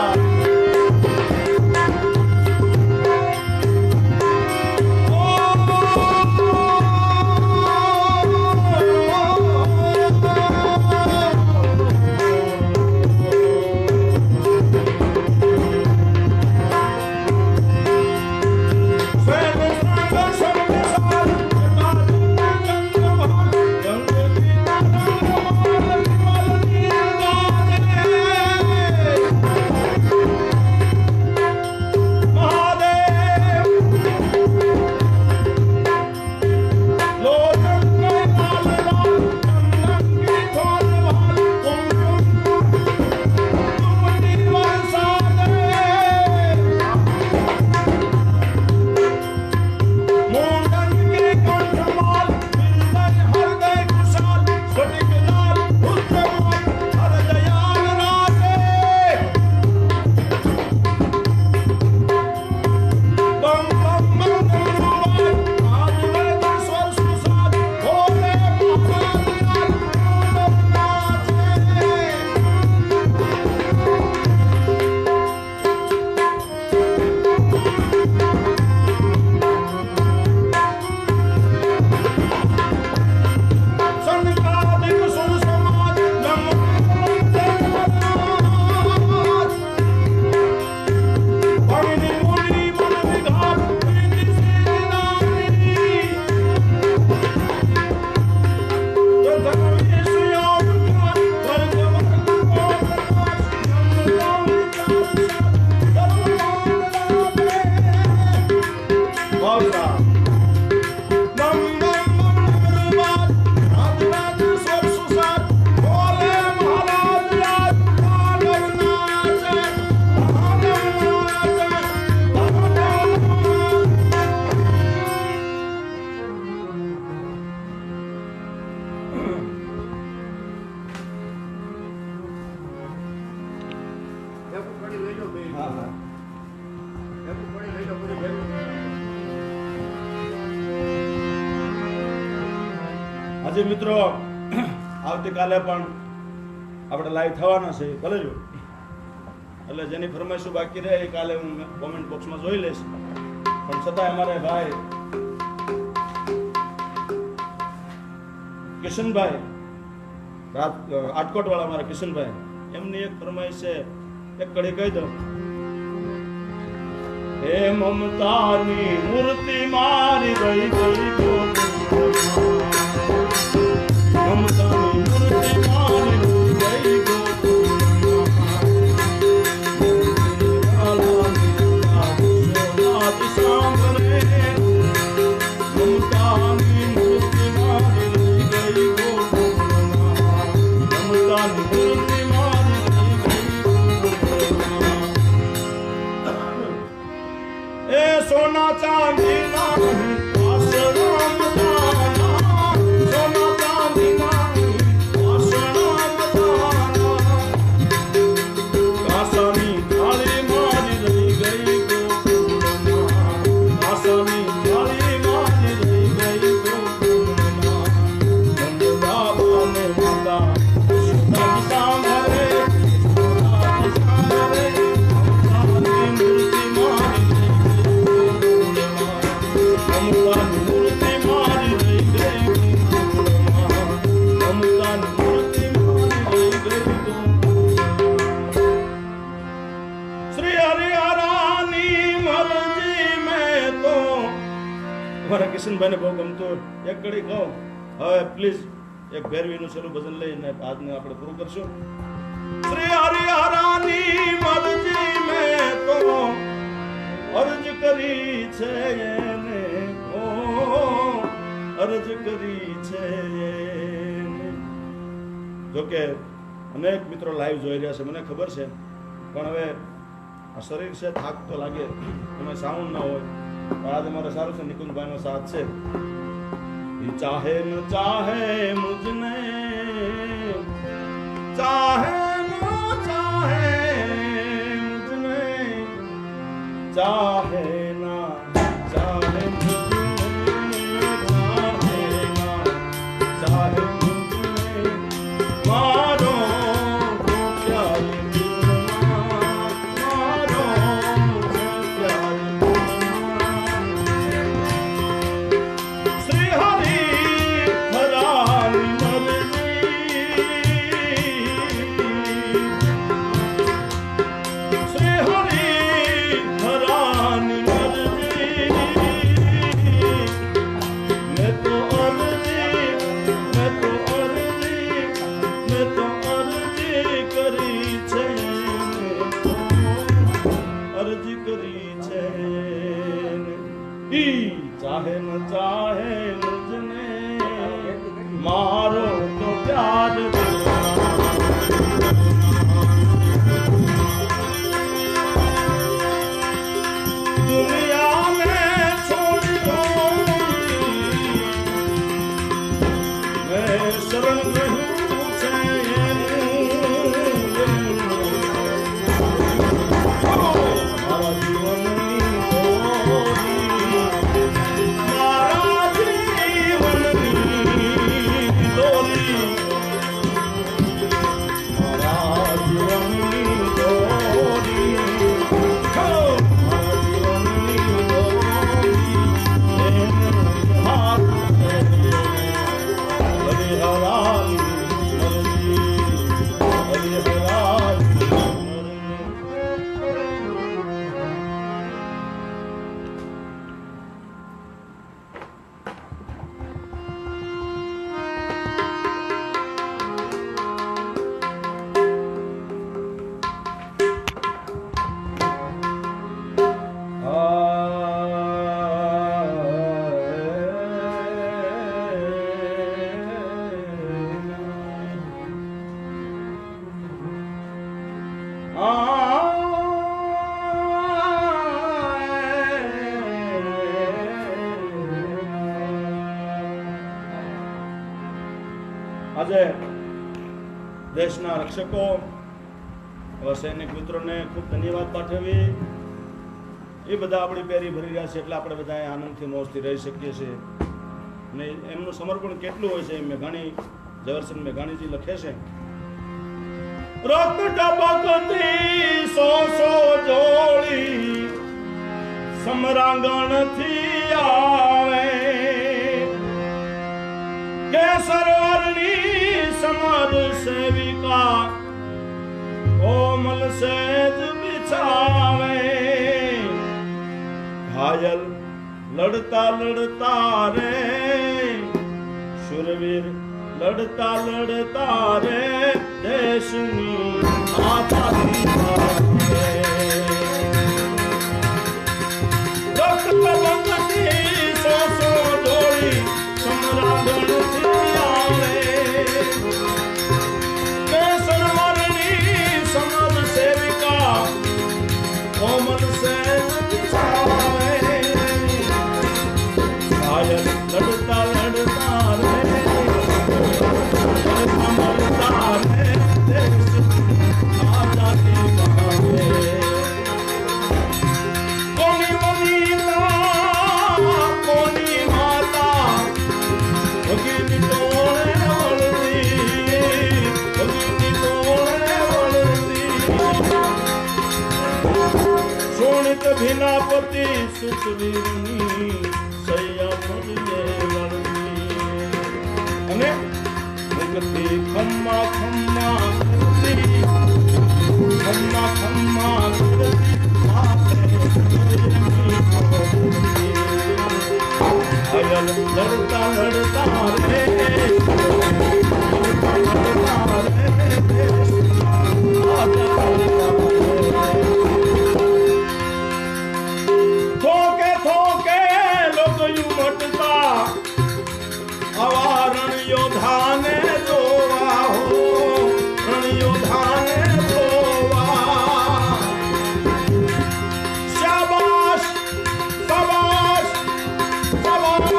આજે મિત્રો આવતીકાલે પણ આપણે લાઈવ થવાના છે, ભલે જો. એટલે જેની ફરમાઈશો બાકી રહે એ કાલે હું કોમેન્ટ બોક્સમાં જોઈ લઈશ. પણ છતાંય અમારે ભાઈ કિશનભાઈ આટકોટ વાળા, અમારા કિશનભાઈ, એમની એક ફરમાઈશ છે, એક કડી કહી દઉં. હે મમતાની મૂર્તિ મારી રહી ગઈ ગોકુળમાં, મમતાની મૂર્તિ મારી રહી ગઈ ગોકુળમાં, સાંભળે મમતાની મૂર્તિ મારી રહી ગઈ ગોકુળમાં, મમતાની મૂર્તિ મારી રહી ગઈ ગોકુળમાં. એ સોના ચાંદી ના આશ્રમ જાના, સોના ચાંદી ના નરેશભાઈને બહુ ગમતું એક કડી કહો હવે પ્લીઝ એક ભેરવીનું છેલ્લું ભજન લઈને આજને આપણે પૂરું કરશું. શ્રી હરિહરાની મરજી મેં તો અરજ કરી છે એને, ઓ અરજ કરી છે એને. જોકે અનેક મિત્રો લાઈવ જોઈ રહ્યા છે, મને ખબર છે, પણ હવે આ શરીર છે, થાક તો લાગે, એમાં સાઉન્ડ ના હોય. પણ આજે મારે સારું છે, નિકુંજભાઈનો સાથ છે. ચાહે ન ચાહે મુझने, ચાહે ન ચાહે મુझने, ચાહે ના ચાહે મુझने, ચાહે ના ચાહે મુझने, મારો પ્યાર દિલમાં, મારો પ્યાર દિલમાં. શ્રી હરિ હરાની મરજી, શ્રી હરિ હરાની મરજી, મેં તો અરજી, મેં તો અરજી, મેં તો અરજી કરી છે, અરજી કરી છે. ઈ ચાહે ન ચાહે મુझने, મારો તો પ્યાર દુનિયા મેં છોડી દો, મેં શરણ ગ્રહ્યું છે મારા જીવનની દોરી, મારા જીવનની દોરી, મારા જીવનની દોરી, હાથ હરિહરાની મરજી, હરિહરાની મરજી. આજે દેશના રક્ષકો એવા સૈનિક મિત્રોને ખૂબ ધન્યવાદ પાઠવી. એ બધા આપણી પેરી ભરી રહ્યા છે એટલે આપણે બધા આનંદથી મોજથી રહી શકીએ છીએ. અને એમનું સમર્પણ કેટલું હોય છે, મેઘાણી ઝવેરચંદ મેઘાણીજી લખે છે, રક્ત ટપકતી સો જોડી સમરાંગણથી આવે, કેસરવરની સમર સેવિકા કોમલ સેજ બિછાવે. ઘાયલ લડતા લડતા રે શુરવીર, લડતા લડતા રે દેશની આઝાદી માટે. રક્ત ટપકતી સો જોડી સમરાંગણથી આવે, કેસરવરની સમર સેવિકા કોમલ સેજ બિછાવે. ઘાયલ લડતા લડતા રે લડતા રે દેશની આઝાદી માટે. કોની વનિતા કોની માતા ભગીની ટોળે વળતી, ભગીની ટોળે વળતી. શોણિત ભીનાપતિ સુતવીરની સૈયા ફરીએ વળતી. અને મુક્તિ ખમ્મા ખમ્મા કરતી, ખમ્મા ખમ્મા કરતી માથે ઘાયલ લડતા લડતા રે થોકે થોકે લોક યુમટતા આવા રણ યોધાને જોવા હો રણ યોધાને જોવા શાબાશ શાબાશ શાબાશ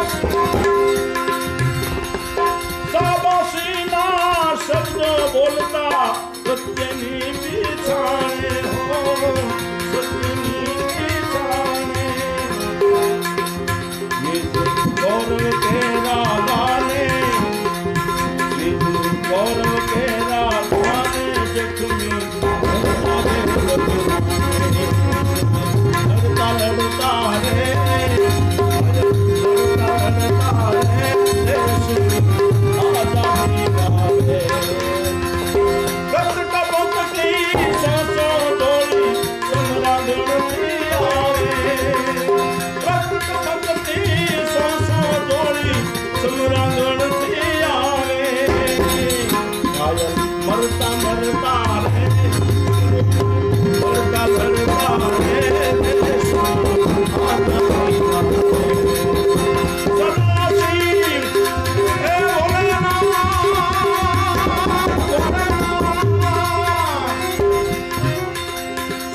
શાબાશીના શબ્દ બોલતા સત્યની પીછાણે હો સત્યની પીછાણે નિજ ગૌરવ તેરા ગાને નિજ ગૌરવ તેરા ગાને જખમી લડતા લડતા રે લડતા લડતા રે દેશ આઝાદી ગાવે રક્ત કપટની સાસો ડોળી સમરાંગણથી આવે રક્ત કપટની સાસો ડોળી સમરાંગણથી આવે ઘાયલ મરતા મરતા રે મરતા લડતા રે દેશ આઝાદી ગાવે સદાશિવ હે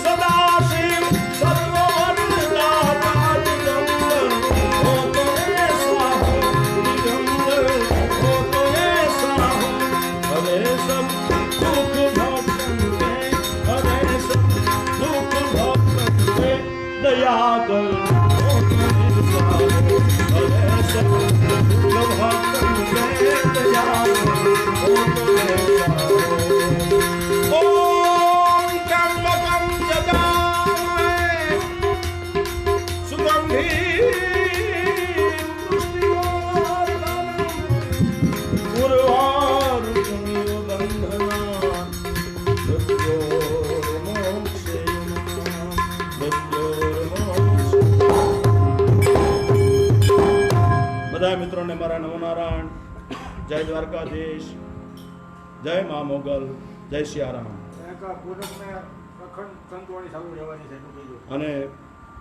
સદાશિવ સર્વવરદાતા દિગંબર હો તો એસા હો દિગંબર હો તો એસા હો હરે સબ દુઃખ ભક્તન पे હરે સબ દુઃખ ભક્તન पे દયા કર હો તો એસા હો હરે સબ દુઃખ ભક્તન पे દયા કર હો તો એસા હો ઓમ ત્રંબકમ જગામહે સુગંધિ પુષ્ટિવર્ધનમ ઉર્વારુકમિવ બંધના બધા મિત્રોને મારા નમો નારાયણ. જય દ્વારકાધીશ, જય મા મોગલ, જય સિયારામ. પૂનમને અખંડ સંતવાણી ચાલુ રહેવાની છે એટલું કીધું. અને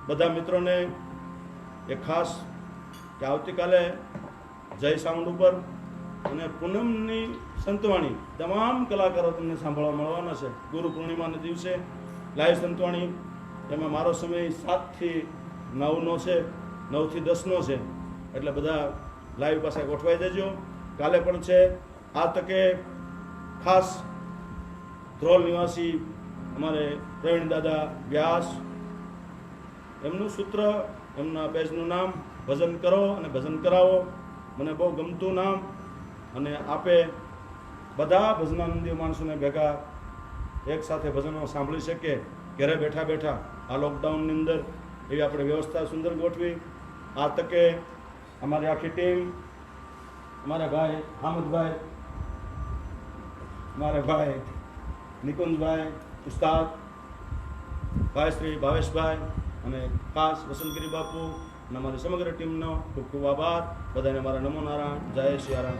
બધા મિત્રોને એક ખાસ કે આવતીકાલે જય સાઉન્ડ ઉપર અને પૂનમની સંતવાણી તમામ કલાકારો તમને સાંભળવા મળવાના છે. ગુરુ પૂર્ણિમાના દિવસે લાઈવ સંતવાણી. એમાં મારો સમય 7 થી 9નો છે, 9 થી 10નો છે. એટલે બધા લાઈવ પાસે ગોઠવાઈ દેજો. કાલે પણ છે. આ તકે ખાસ ધ્રોલ નિવાસી અમારે પ્રવીણ દાદા વ્યાસ, એમનું સૂત્ર, એમના પેજનું નામ ભજન કરો અને ભજન કરાવો. મને બહુ ગમતું નામ. અને આપે બધા ભજનાનંદી માણસોને ભેગા એક સાથે ભજનો સાંભળી શકે ઘરે બેઠા બેઠા આ લોકડાઉનની અંદર એવી આપણે વ્યવસ્થા સુંદર ગોઠવી. આ તકે અમારી આખી ટીમ, અમારા ભાઈ હામદભાઈ, અમારા ભાઈ નિકુંજભાઈ, ઉસ્તાદ ભાઈ શ્રી ભાવેશભાઈ અને ખાસ વસંતગીરી બાપુ અને અમારી સમગ્ર ટીમનો ખૂબ ખૂબ આભાર. બધાને મારા નમો નારાયણ. જય સિયારામ.